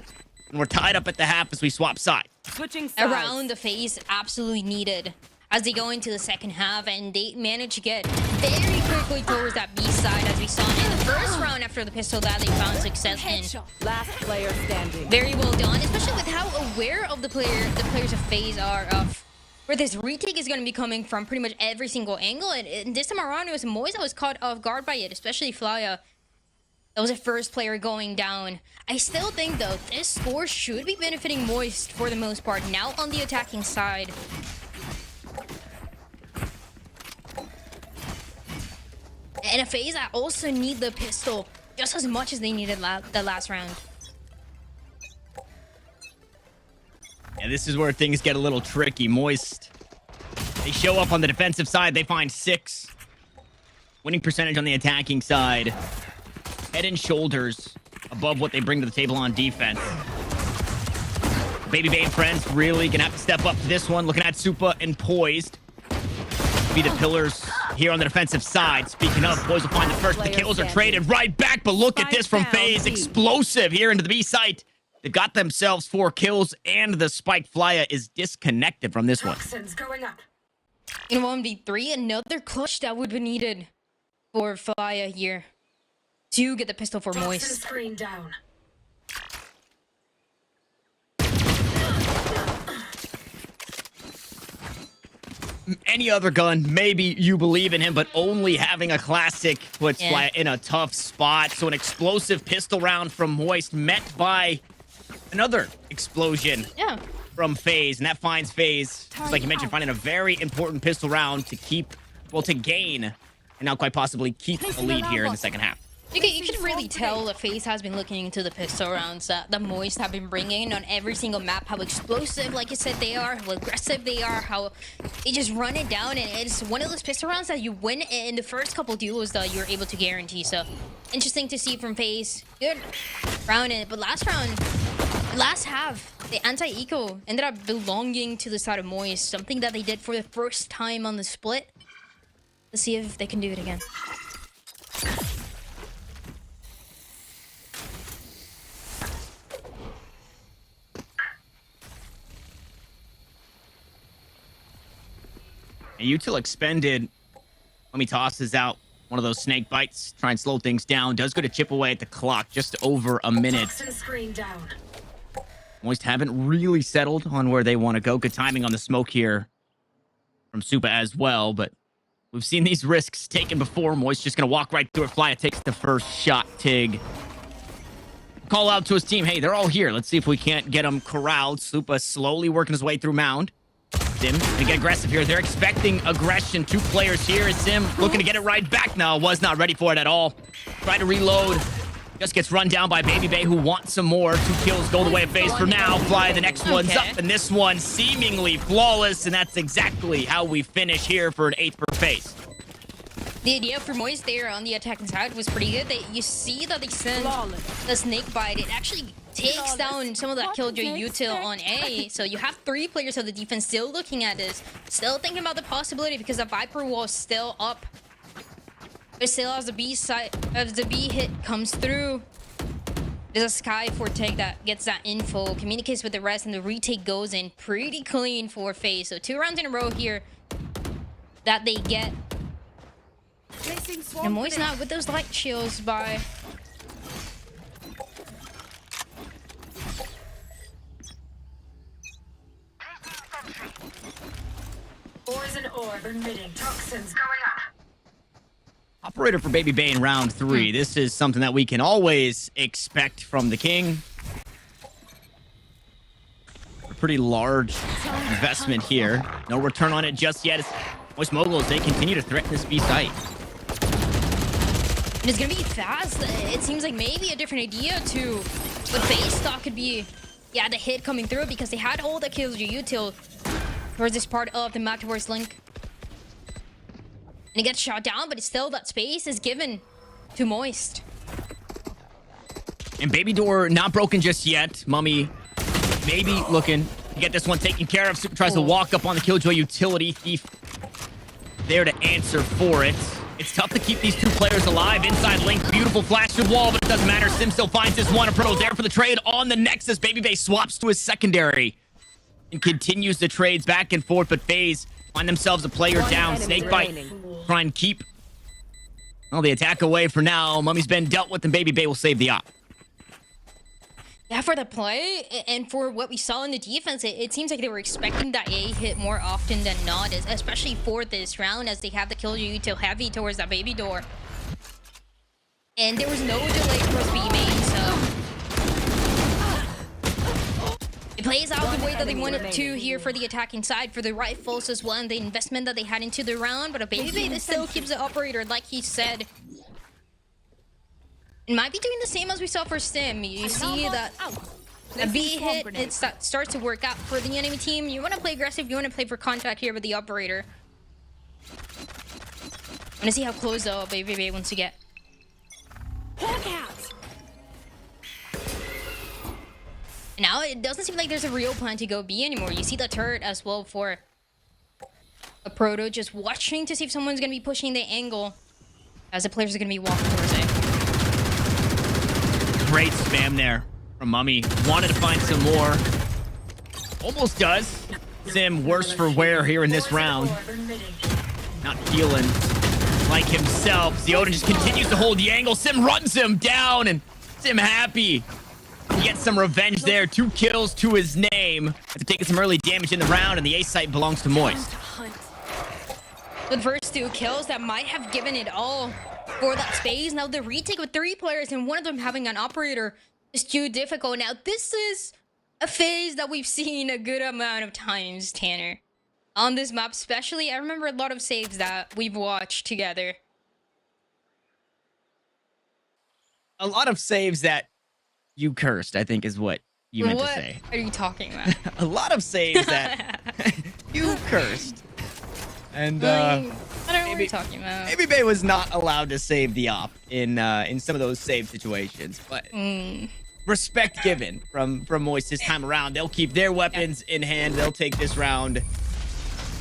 and we're tied up at the half as we swap sides. Switching sides. Around the FaZe absolutely needed as they go into the second half, and they managed to get very quickly towards that B side, as we saw in the first round after the pistol that they found success in. Last player standing. Very well done, especially with how aware of the players of FaZe are of where this retake is going to be coming from pretty much every single angle. And this time around, it was Moise that was caught off guard by it, especially Flya. That was the first player going down. I still think, though, this score should be benefiting Moist for the most part, now on the attacking side. And a FaZe that also need the pistol just as much as they needed the last round. And this is where things get a little tricky. Moist, they show up on the defensive side. They find 6. Winning percentage on the attacking side. Head and shoulders above what they bring to the table on defense. Baby Bay and friends really gonna have to step up to this one. Looking at Supa and Poised. Be the pillars here on the defensive side. Speaking of, Poised will find the first. The kills are traded right back, but look at this from FaZe. Explosive here into the B site. They've got themselves 4 kills, and the Spike Flya is disconnected from this one. In 1v3, another clutch that would be needed for Flya here to get the pistol for Moist. Screen down. Any other gun, maybe you believe in him, but only having a classic puts Flya in a tough spot. So an explosive pistol round from Moist met by another explosion from FaZe, and that finds FaZe, just like you mentioned, finding a very important pistol round to gain, and now quite possibly keep a lead here in the second half. You can really tell that FaZe has been looking into the pistol rounds that the Moist have been bringing on every single map, how explosive, like you said, they are, how aggressive they are, how they just run it down, and it's one of those pistol rounds that you win in the first couple duels that you're able to guarantee. So interesting to see from FaZe. Good round in it, but last half, the anti-eco ended up belonging to the side of Moist, something that they did for the first time on the split. Let's see if they can do it again. And Util expended when he tosses out one of those snake bites, try and slow things down. Does go to chip away at the clock, just over a minute. Screen down. Moist haven't really settled on where they want to go. Good timing on the smoke here from Supa as well, but we've seen these risks taken before. Moist just going to walk right through it. Flya takes the first shot. Tig call out to his team. Hey, they're all here. Let's see if we can't get them corralled. Supa slowly working his way through Mound. Sim to get aggressive here. They're expecting aggression. 2 players here. Sim looking to get it right back now. Was not ready for it at all. Try to reload. Just gets run down by Baby Bay, who wants some more. 2 kills go the way of FaZe for now. Flya, the next one's up, and this one seemingly flawless, and that's exactly how we finish here for an 8th per FaZe. The idea for Moist there on the attacking side was pretty good. You see that they send the snake bite. It actually takes down some of that killjoy util on A. So you have 3 players of the defense still looking at this, still thinking about the possibility because the Viper wall is still up. But still, as the B side, as the B hit comes through, there's a Sky for Tig that gets that info, communicates with the rest, and the retake goes in pretty clean for FaZe. So 2 rounds in a row here that they get. And Moist not with those light shields by. Poison orb emitting toxins going up. Operator for Baby Bay in round 3. This is something that we can always expect from the King. A pretty large investment here. No return on it just yet. Moist Moguls, they continue to threaten this B site. And it's gonna be fast. It seems like maybe a different idea to what FaZe thought could be, the hit coming through because they had all the kills util towards this part of the map towards Link. he gets shot down, but still that space is given to Moist. And Baby Door not broken just yet. Mummy maybe looking to get this one taken care of. Super tries to walk up on the Killjoy utility. Thief there to answer for it. It's tough to keep these two players alive. Inside link, beautiful flash to wall, but it doesn't matter. Sim still finds this one. Proto's there for the trade on the Nexus. Baby swaps to his secondary and continues the trades back and forth, but FaZe find themselves a player down. Snakebite try and keep the attack away for now. Mummy's been dealt with, and Baby will save the op. Yeah, for the play and for what we saw in the defense, it seems like they were expecting that A hit more often than not, especially for this round, as they have the kill util heavy towards that Baby Door. And there was no delay towards B main, so it plays out the way that they wanted to here for the attacking side, for the rifles as well, and the investment that they had into the round. But a Baby still keeps the operator, like he said. It might be doing the same as we saw for Sim. You see that a B hit, it starts to work out for the enemy team. You want to play aggressive, you want to play for contact here with the operator. I want to see how close though Baby wants to get. Now it doesn't seem like there's a real plan to go B anymore. You see the turret as well for a Proto, just watching to see if someone's going to be pushing the angle as the players are going to be walking towards it. Great spam there from Mummy. Wanted to find some more. Almost does. Sim worse for wear here in this round. Not feeling like himself. Zeoda just continues to hold the angle. Sim runs him down, and Sim happy. He gets some revenge there. 2 kills to his name. After taking some early damage in the round, and the A site belongs to Moist. The first 2 kills that might have given it all for that space. Now the retake with 3 players and one of them having an operator is too difficult. Now this is a phase that we've seen a good amount of times, Tanner, on this map especially. I remember a lot of saves that we've watched together. A lot of saves that you cursed, I think is what you meant to say. What are you talking about? A lot of saves that you cursed. And I don't know what you're talking about. Maybe Bay was not allowed to save the op in some of those save situations, but respect given from Moist this time around. They'll keep their weapons in hand. They'll take this round, and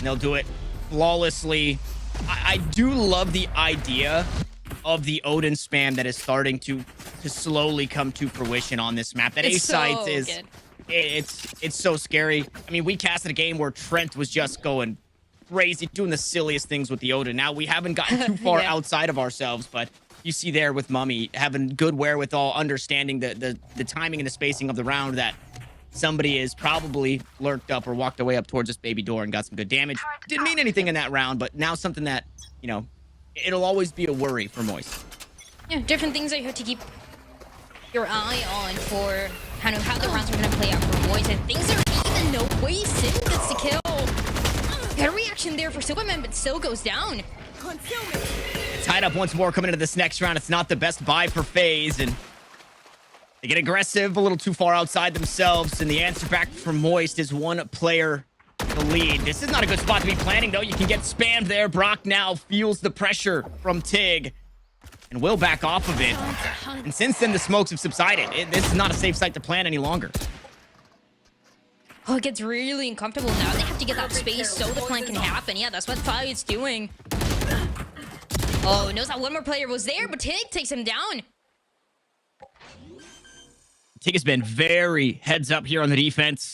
they'll do it flawlessly. I do love the idea of the Odin spam that is starting to slowly come to fruition on this map. That A site is good. It's so scary. I mean, we casted a game where Trent was just going crazy, doing the silliest things with the Odin. Now we haven't gotten too far outside of ourselves, but you see there with Mummy having good wherewithal, understanding the timing and the spacing of the round, that somebody is probably lurked up or walked away up towards this Baby Door and got some good damage. Didn't mean anything in that round, but now something that, you know, it'll always be a worry for Moist. Yeah, different things that you have to keep your eye on for kind of how the rounds are going to play out for Moist. And things are even no way. Sim gets the kill. Got a reaction there for Superman, but still goes down. It's tied up once more coming into this next round. It's not the best buy for FaZe, and they get aggressive, a little too far outside themselves, and the answer back from Moist is 1 player the lead. This is not a good spot to be planning, though. You can get spammed there. Brock now feels the pressure from Tig and will back off of it. And since then, the smokes have subsided. This is not a safe site to plan any longer. Oh, it gets really uncomfortable now. They have to get that space so the plan can happen. Yeah, that's what FaZe is doing. Oh, knows that 1 more player was there, but Tig takes him down. Tig has been very heads up here on the defense,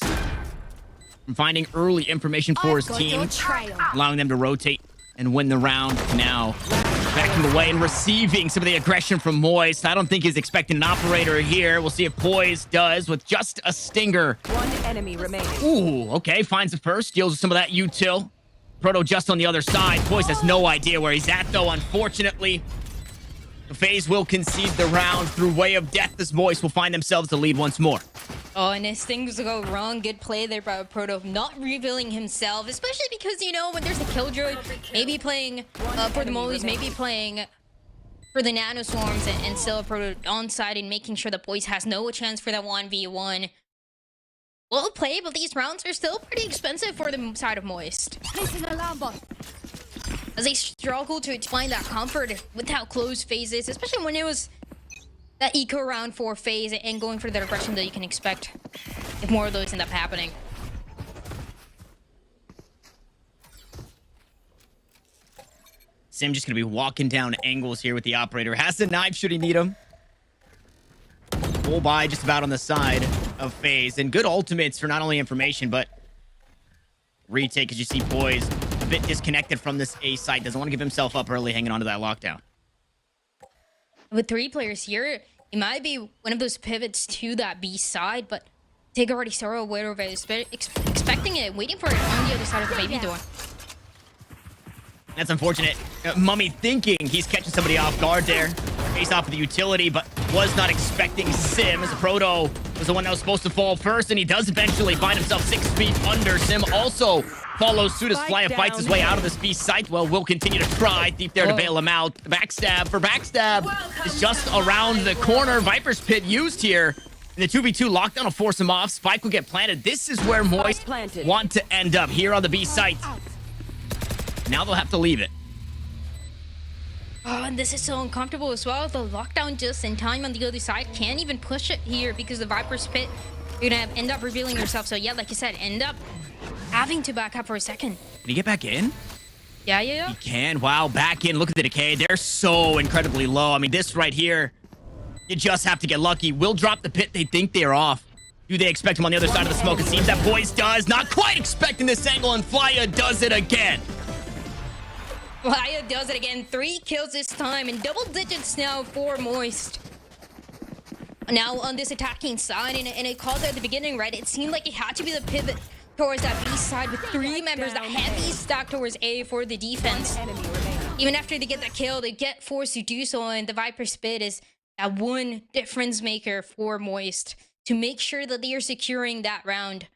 from finding early information for his team, allowing them to rotate and win the round. Now backing away and receiving some of the aggression from Moist. I don't think he's expecting an operator here. We'll see if Poise does with just a stinger. 1 enemy remaining. Ooh, okay, finds the first, deals with some of that util. Proto just on the other side. Poise has no idea where he's at, though, unfortunately. The FaZe will concede the round through way of death, as Moist will find themselves the lead once more. Oh, and as things go wrong, good play there by Proto, not revealing himself, especially because, you know, when there's a Killjoy, maybe playing for the Moguls, maybe playing for the Nano Swarms, and still a Proto on side and making sure the Poise has no chance for that 1v1. Well played, but these rounds are still pretty expensive for the side of Moist. as they struggle to find that comfort with how close FaZe is, especially when it was that eco round for FaZe and going for the aggression that you can expect if more of those end up happening. Sim just going to be walking down angles here with the operator. Has the knife should he need him. Full buy just about on the side of FaZe. And good ultimates for not only information, but retake as you see Boys a bit disconnected from this A site. Doesn't want to give himself up early, hanging onto that lockdown. With 3 players here, it might be one of those pivots to that B side, but Tig already saw aware of it, expecting it, waiting for it on the other side of the baby door. That's unfortunate. Mummy thinking he's catching somebody off guard there. Face off of the utility, but was not expecting Sim, as Proto was the one that was supposed to fall first, and he does eventually find himself 6 feet under. Sim also follows suit as Flya fights his way out of this B site. Well, we'll continue to try. Thief there to bail him out. Backstab for Backstab is just around the corner. Viper's Pit used here. And the 2v2 lockdown will force him off. Spike will get planted. This is where Moist want to end up, here on the B site. Now they'll have to leave it. Oh, and this is so uncomfortable as well. The lockdown just in time on the other side. Can't even push it here because the Viper's Pit, you're gonna end up revealing yourself. So yeah, like you said, end up having to back up for a second. Can he get back in? Yeah. He can. Wow, back in. Look at the decay. They're so incredibly low. I mean, this right here, you just have to get lucky. Will drop the pit. They think they're off. Do they expect him on the other side of the smoke? It seems that Boys does. Not quite expecting this angle, and Flya does it again. Flya does it again. 3 kills this time, and double digits now for Moist. Now on this attacking side, and it called at the beginning, right? It seemed like it had to be the pivot towards that B side with 3 members, that heavy stack towards A for the defense. Even after they get that kill, they get forced to do so, and the Viper's Pit is that one difference maker for Moist to make sure that they are securing that round.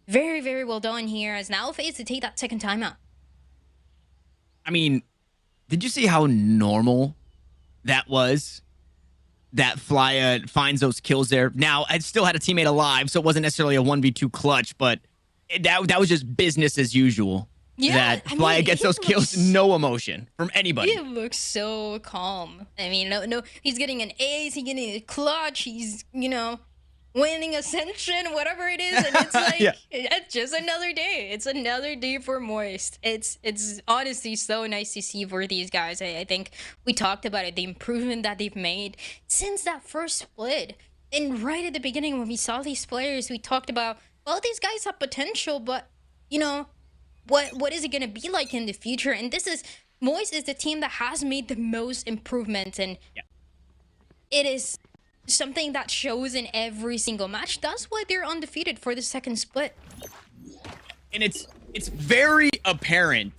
Very, very well done here, as now FaZe to take that second timeout. I mean, did you see how normal that was? That Flya finds those kills there. Now, I still had a teammate alive, so it wasn't necessarily a 1v2 clutch, but that was just business as usual. Yeah, that Flya gets those kills, no emotion from anybody. He looks so calm. I mean, no, he's getting an ace, he's getting a clutch, he's, winning Ascension, whatever it is, and it's like, it's just another day. It's another day for Moist. It's honestly so nice to see for these guys. I think we talked about it, the improvement that they've made since that first split. And right at the beginning when we saw these players, we talked about, well, these guys have potential, but, what is it going to be like in the future? And Moist is the team that has made the most improvements, and it is something that shows in every single match. That's why they're undefeated for the second split. And it's very apparent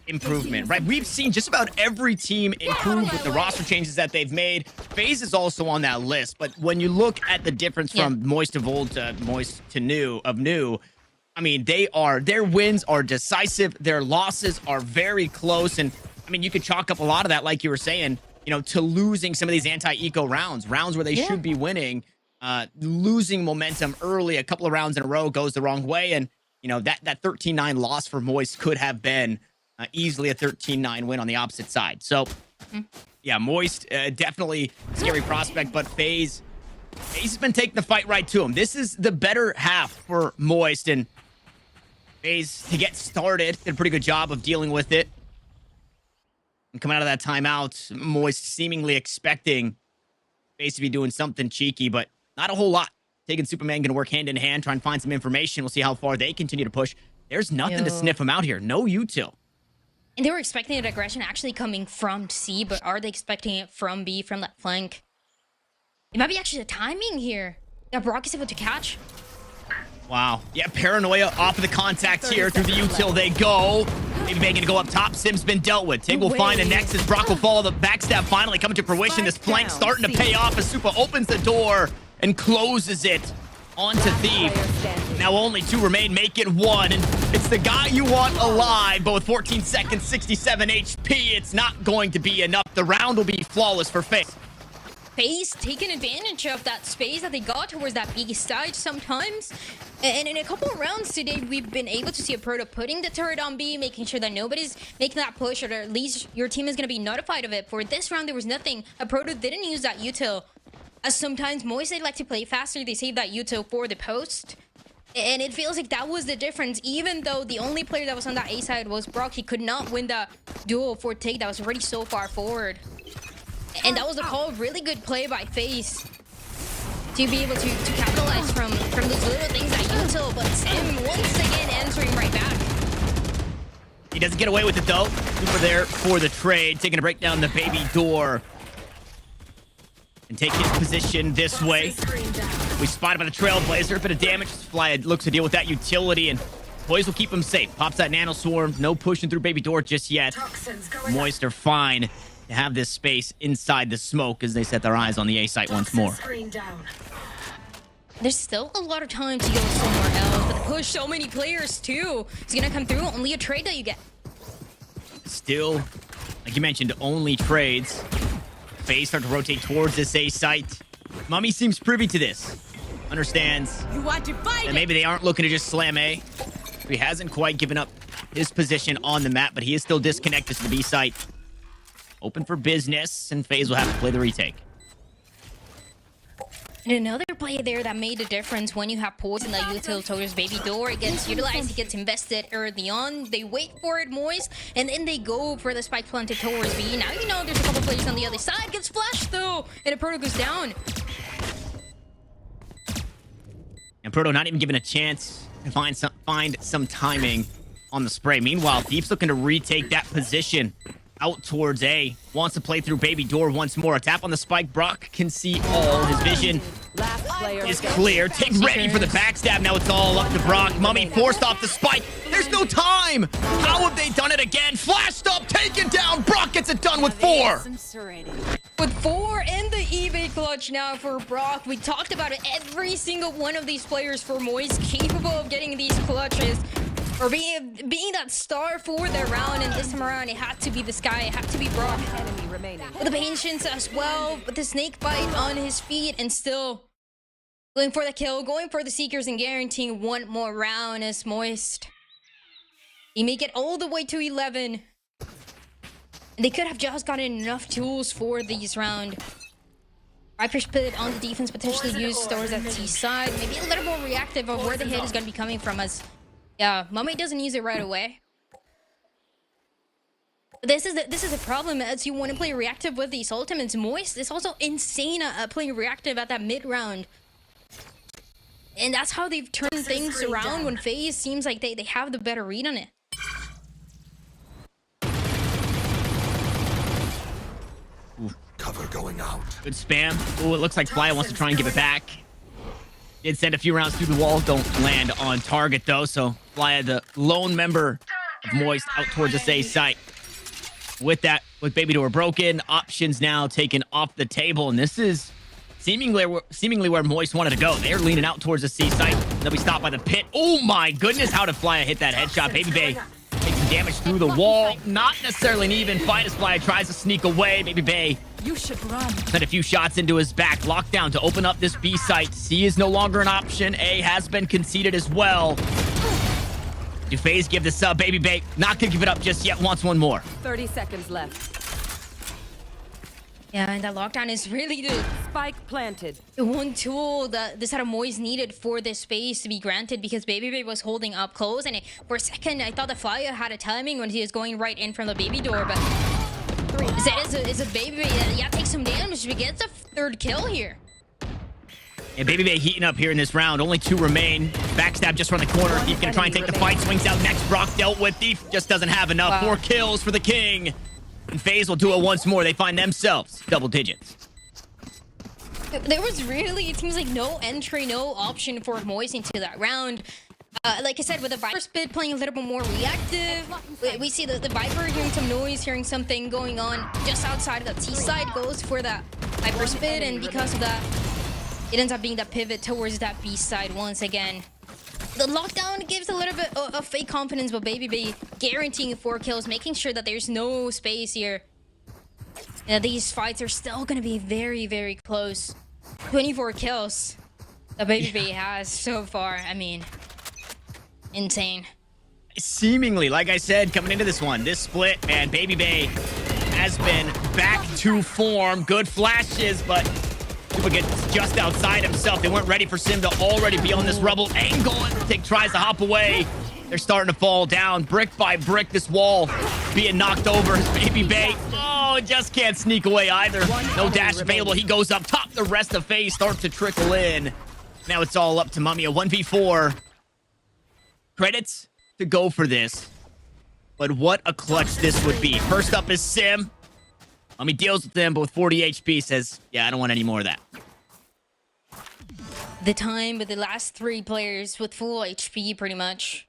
improvement, right? We've seen just about every team improve with the roster changes that they've made. FaZe is also on that list, but when you look at the difference from Moist of old to Moist to new, I mean, their wins are decisive. Their losses are very close. And I mean, you could chalk up a lot of that, like you were saying, to losing some of these anti-eco rounds where they should be winning, losing momentum early, a couple of rounds in a row goes the wrong way. And, that 13-9 loss for Moist could have been easily a 13-9 win on the opposite side. So, yeah, Moist, definitely scary prospect, but FaZe has been taking the fight right to him. This is the better half for Moist, and FaZe, to get started, did a pretty good job of dealing with it. And coming out of that timeout, Moist seemingly expecting FaZe to be doing something cheeky, but not a whole lot. Taking Superman going to work hand in hand, try and find some information. We'll see how far they continue to push. There's nothing to sniff him out here. No util. And they were expecting an aggression actually coming from C, but are they expecting it from B, from that flank? It might be actually the timing here that Brock is able to catch. Wow. Yeah, Paranoia off of the contact here. Through the util they go. Maybe making to go up top. Sim's been dealt with. Tig will find a nexus. Brock will follow the backstab finally coming to fruition. This flank starting to pay off as Supa opens the door and closes it onto Thief. Now only 2 remain. Make it 1. And it's the guy you want alive. But with 14 seconds, 67 HP, it's not going to be enough. The round will be flawless for FaZe. FaZe taking advantage of that space that they got towards that B side sometimes. And in a couple of rounds today, we've been able to see a Proto putting the turret on B, making sure that nobody's making that push, or at least your team is going to be notified of it. For this round, there was nothing. A Proto didn't use that util. As sometimes Moist, they like to play faster. They save that util for the post. And it feels like that was the difference. Even though the only player that was on that A side was Brock, he could not win the duel for take that was already so far forward. And that was a call, really good play by FaZe to be able to capitalize from those little things that util, but Sam once again answering right back. He doesn't get away with it though. Super there for the trade, taking a break down the baby door. And take his position this way. We spotted by the Trailblazer. A bit of damage. Fly looks to deal with that utility, and Boys will keep him safe. Pops that nano swarm. No pushing through baby door just yet. Moist are fine to have this space inside the smoke as they set their eyes on the A site once more. There's still a lot of time to go somewhere else, but push so many players too. It's gonna come through. Only a trade that you get. Still, like you mentioned, only trades. FaZe start to rotate towards this A site. Mummy seems privy to this. Understands that maybe they aren't looking to just slam A. He hasn't quite given up his position on the map, but he is still disconnected to the B site. Open for business, and FaZe will have to play the retake. And another play there that made a difference when you have poison that util towards baby door. It gets utilized, it gets invested early on. They wait for it, Moist, and then they go for the spike planted towards B. Now you know there's a couple players on the other side. Gets flashed though, and the Proto goes down. And Proto not even given a chance to find some timing on the spray. Meanwhile, Deep's looking to retake that position out towards A. Wants to play through baby door once more. A tap on the spike. Brock can see all. His vision is clear. Take ready for the backstab. Now it's all up to Brock. Mummy forced off the spike. There's no time. How have they done it again? Flashed up, taken down. Brock gets it done with 4. With 4 in the eBay clutch now for Brock. We talked about it. Every single one of these players for Moist capable of getting these clutches. Or being that star for their round, and this time around, it had to be this guy. It had to be Brock. Enemy remaining. With the patience as well, with the snake bite on his feet, and still going for the kill, going for the Seekers, and guaranteeing one more round as Moist. He make it all the way to 11. And they could have just gotten enough tools for these round. Viper split on the defense, potentially used towards that T side. Maybe a little more reactive of where the hit is going to be coming from us. Yeah, Mummy doesn't use it right away. But this is a problem as you want to play reactive with these ultimates. Moist is also insane at playing reactive at that mid round. And that's how they've turned things around when FaZe seems like they have the better read on it. Cover going out. Good spam. Oh, it looks like Fly wants to try and give it back. Did send a few rounds through the wall. Don't land on target, though. So Fly, the lone member of Moist, out towards the A site. With that, with baby door broken, options now taken off the table. And this is seemingly where Moist wanted to go. They're leaning out towards the C site. They'll be stopped by the pit. Oh, my goodness. How did Fly hit that headshot? Baby Bay takes some damage through the wall. Not necessarily an even fight as Fly tries to sneak away. Baby Bay You should run. sent a few shots into his back. Lockdown to open up this B site. C is no longer an option. A has been conceded as well. Do FaZe give this up? Baby Bay not gonna give it up just yet. Wants one more. 30 seconds left. Yeah, and that lockdown is really the Spike planted. one tool that this side of Moist needed for this space to be granted, because Baby Baby was holding up close, and for a second I thought the Flyer had a timing when he was going right in from the baby door, but Zed is a Baby Baby that, yeah, takes some damage, but gets a 3rd kill here. And Baby Bay heating up here in this round. Only 2 remain. Backstab just around the corner. Thief gonna try and take the fight. Swings out next. Brock dealt with. Thief just doesn't have enough. Wow. 4 kills for the King. And FaZe will do it once more. They find themselves double digits. There was really, it seems like no entry, no option for Moist into that round. Like I said, with the Viper split playing a little bit more reactive, we see the Viper hearing some noise, hearing something going on just outside of the T side, goes for that Viper split, and because of that, it ends up being that pivot towards that B side once again. The lockdown gives a little bit of fake confidence, but Baby Bay guaranteeing 4 kills, making sure that there's no space here. Yeah, these fights are still gonna be very, very close. 24 kills that Baby has so far. I mean, insane. Seemingly, like I said, coming into this one, this split, man, Baby Bay has been back to form. Good flashes, but Super gets just outside himself. They weren't ready for Sim to already be on this rubble angle. And Tig tries to hop away. They're starting to fall down brick by brick. This wall being knocked over. His Baby Bay, just can't sneak away either. No dash available. He goes up top. The rest of FaZe starts to trickle in. Now it's all up to Mummy. A 1v4. Credits to go for this. But what a clutch this would be. First up is Sim. Mummy deals with them, but with 40 HP says, yeah, I don't want any more of that. The time with the last 3 players with full HP, pretty much.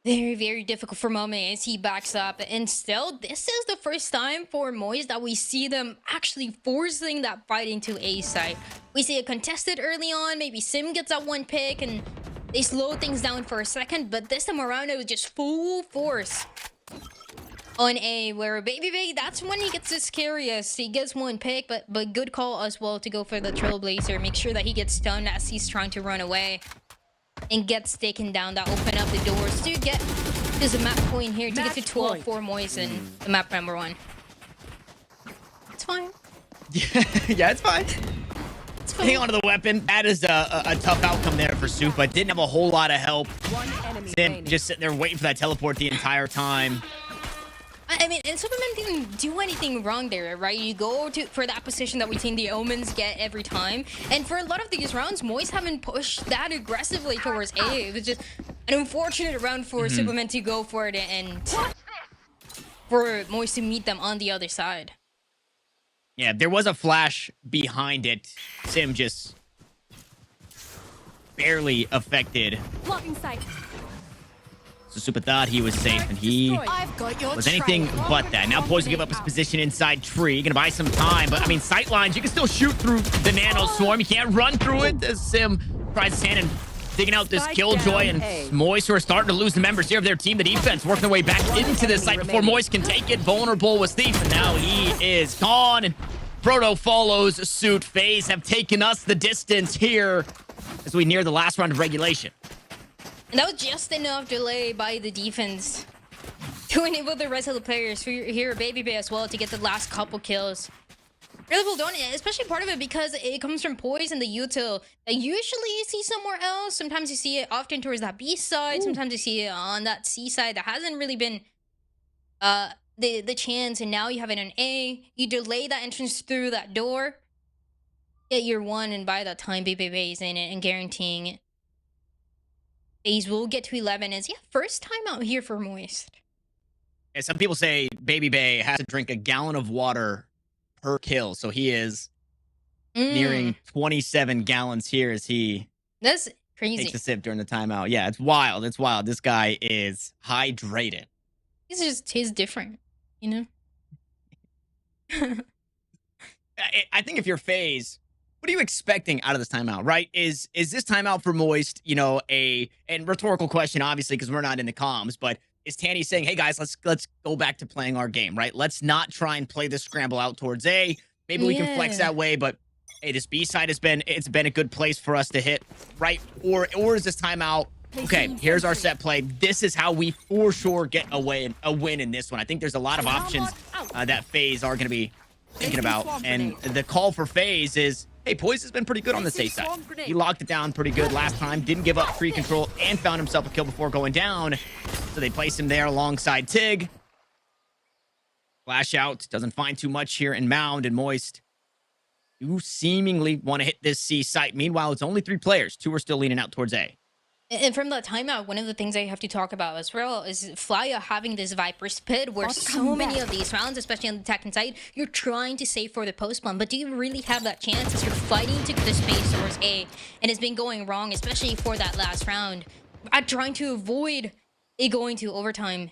Very, very difficult for Mummy as he backs up. And still, this is the first time for Moist that we see them actually forcing that fight into A side. We see it contested early on. Maybe Sim gets that one pick and they slow things down for a second. But this time around, it was just full force on A, where Baby Bay, that's when he gets the scariest. He gets one pick, but good call as well to go for the Trailblazer. Make sure that he gets stunned as he's trying to run away. And gets taken down. That open up the doors to get there's a map point here to get to 12 for Moist and the map number 1. It's fine. Yeah, it's fine. It's fine. Hang on to the weapon. That is a tough outcome there for Super. Didn't have a whole lot of help. Sim just sitting there waiting for that teleport the entire time. I mean, and Superman didn't do anything wrong there, right? You go for that position that we've seen the Omens get every time. And for a lot of these rounds, Moist haven't pushed that aggressively towards A. It was just an unfortunate round for Superman to go for it and for Moist to meet them on the other side. Yeah, there was a flash behind it. Sim just barely affected. Blocking sight. So Super thought he was safe, and he was anything but that. Now poised to give up his position inside tree. Gonna buy some time, but I mean, sight lines, you can still shoot through the nano swarm. You can't run through it as Sim tries his hand and digging out this Killjoy, and Moist, who are starting to lose the members here of their team. The defense working their way back into this site before Moist can take it. Vulnerable was Thief, and now he is gone, and Proto follows suit. FaZe have taken us the distance here as we near the last round of regulation. And that was just enough delay by the defense to enable the rest of the players here, Baby Bay as well, to get the last couple kills. Really well done, especially part of it because it comes from Poise and the util that usually you see somewhere else. Sometimes you see it often towards that B side. Sometimes you see it on that C side. That hasn't really been the chance, and now you have it on A. You delay that entrance through that door, get your one, and by that time, Baby Bay is in it and guaranteeing it. FaZe will get to 11 as, yeah, first time out here for Moist. Yeah, some people say Baby Bay has to drink a gallon of water per kill, so he is nearing 27 gallons here as he That's crazy. takes a sip during the timeout. Yeah, it's wild. It's wild. This guy is hydrated. He's different, you know? I think if you're FaZe, what are you expecting out of this timeout, right? Is this timeout for Moist, you know, and rhetorical question, obviously, because we're not in the comms, but is Tanny saying, hey, guys, let's go back to playing our game, right? Let's not try and play this scramble out towards A. Maybe we can flex that way, but hey, this B side it's been a good place for us to hit, right? Or is this timeout, okay, here's our set play. This is how we for sure get a win in this one. I think there's a lot of options that FaZe are going to be thinking about. And the call for FaZe is, hey, Poise has been pretty good on the safe side. He locked it down pretty good last time, didn't give up free control, and found himself a kill before going down. So they place him there alongside Tig. Flash out, doesn't find too much here in Mound, and Moist do seemingly want to hit this C site. Meanwhile, it's only 3 players. 2 are still leaning out towards A. And from that timeout, one of the things I have to talk about as well is Flya having this Viper's Pit where so many of these rounds, especially on the attacking side, you're trying to save for the post-bomb, but do you really have that chance as you're fighting to the space towards A? And it's been going wrong, especially for that last round, at trying to avoid it going to overtime.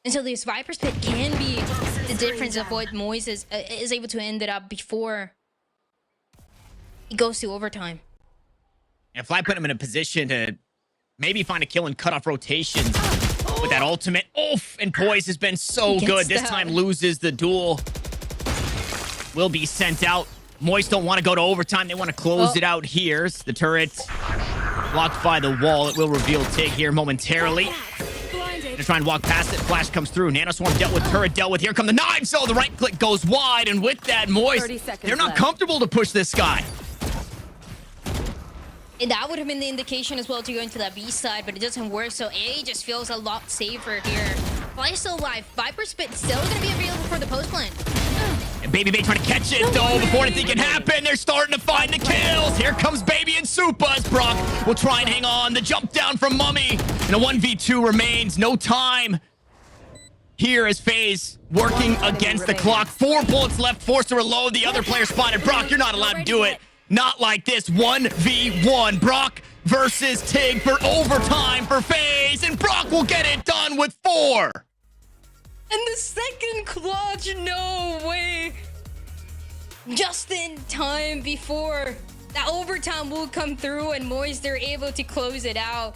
And so this Viper's Pit can be the difference of what Moise is able to end it up before it goes to overtime. And Fly put him in a position to maybe find a kill and cut off rotations with that ultimate. Oof, and Poise has been so Gets good. This that. time loses the duel. Will be sent out. Moist don't want to go to overtime. They want to close it out here. The turret blocked by the wall. It will reveal Tig here momentarily. Gonna try and walk past it. Flash comes through. Nanoswarm dealt with, turret dealt with. Here come the knives. Oh, the right click goes wide. And with that, Moist, 30 seconds they're not left. comfortable to push this guy. And that would have been the indication as well to go into that B side, but it doesn't work. So A just feels a lot safer here. Fly still alive. Viper Spit still going to be available for the post plant. And Baby Bay trying to catch it, though, before anything can happen. They're starting to find the kills. Here comes Baby and Supas. Brock will try and hang on. The jump down from Mummy. And a 1v2 remains. No time here as FaZe working against the clock. 4 bullets left, forced to reload. The other player spotted. Brock, you're not allowed to do it. Not like this. 1v1. Brock versus Tig for overtime for FaZe. And Brock will get it done with 4. And the second clutch, no way. Just in time before that overtime will come through and Moist, they're able to close it out.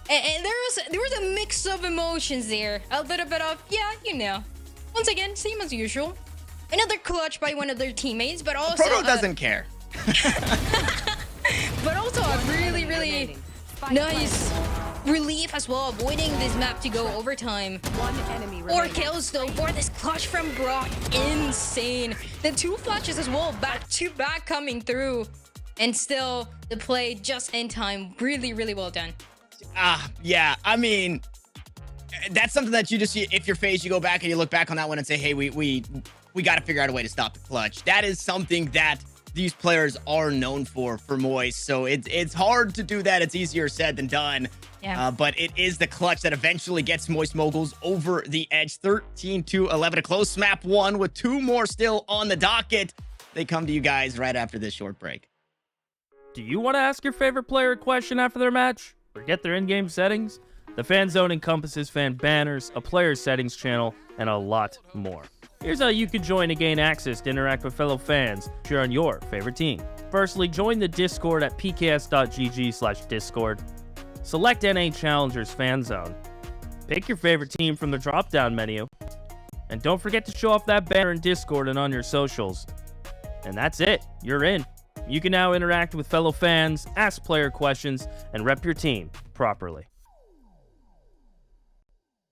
And there was a mix of emotions there. A little bit of, yeah, you know. Once again, same as usual. Another clutch by one of their teammates, but also... Proto doesn't care. But also a really, really nice relief as well, avoiding this map to go overtime. One enemy 4 remaining. kills though for this clutch from Brock. Insane. The 2 flashes as well, back to back coming through. And still the play just in time. Really, really well done. Yeah, I mean, that's something that you just, if you're FaZe, you go back and you look back on that one and say, hey, we got to figure out a way to stop the clutch. That is something that these players are known for Moist. So it's hard to do that. It's easier said than done. Yeah. But it is the clutch that eventually gets Moist Moguls over the edge. 13-11 to close map 1 with 2 more still on the docket. They come to you guys right after this short break. Do you want to ask your favorite player a question after their match? Forget their in-game settings? The Fan Zone encompasses fan banners, a player settings channel, and a lot more. Here's how you can join to gain access to interact with fellow fans, cheer on your favorite team. Firstly, join the Discord at pks.gg/discord. Select NA Challengers Fan Zone. Pick your favorite team from the drop-down menu. And don't forget to show off that banner in Discord and on your socials. And that's it. You're in. You can now interact with fellow fans, ask player questions, and rep your team properly.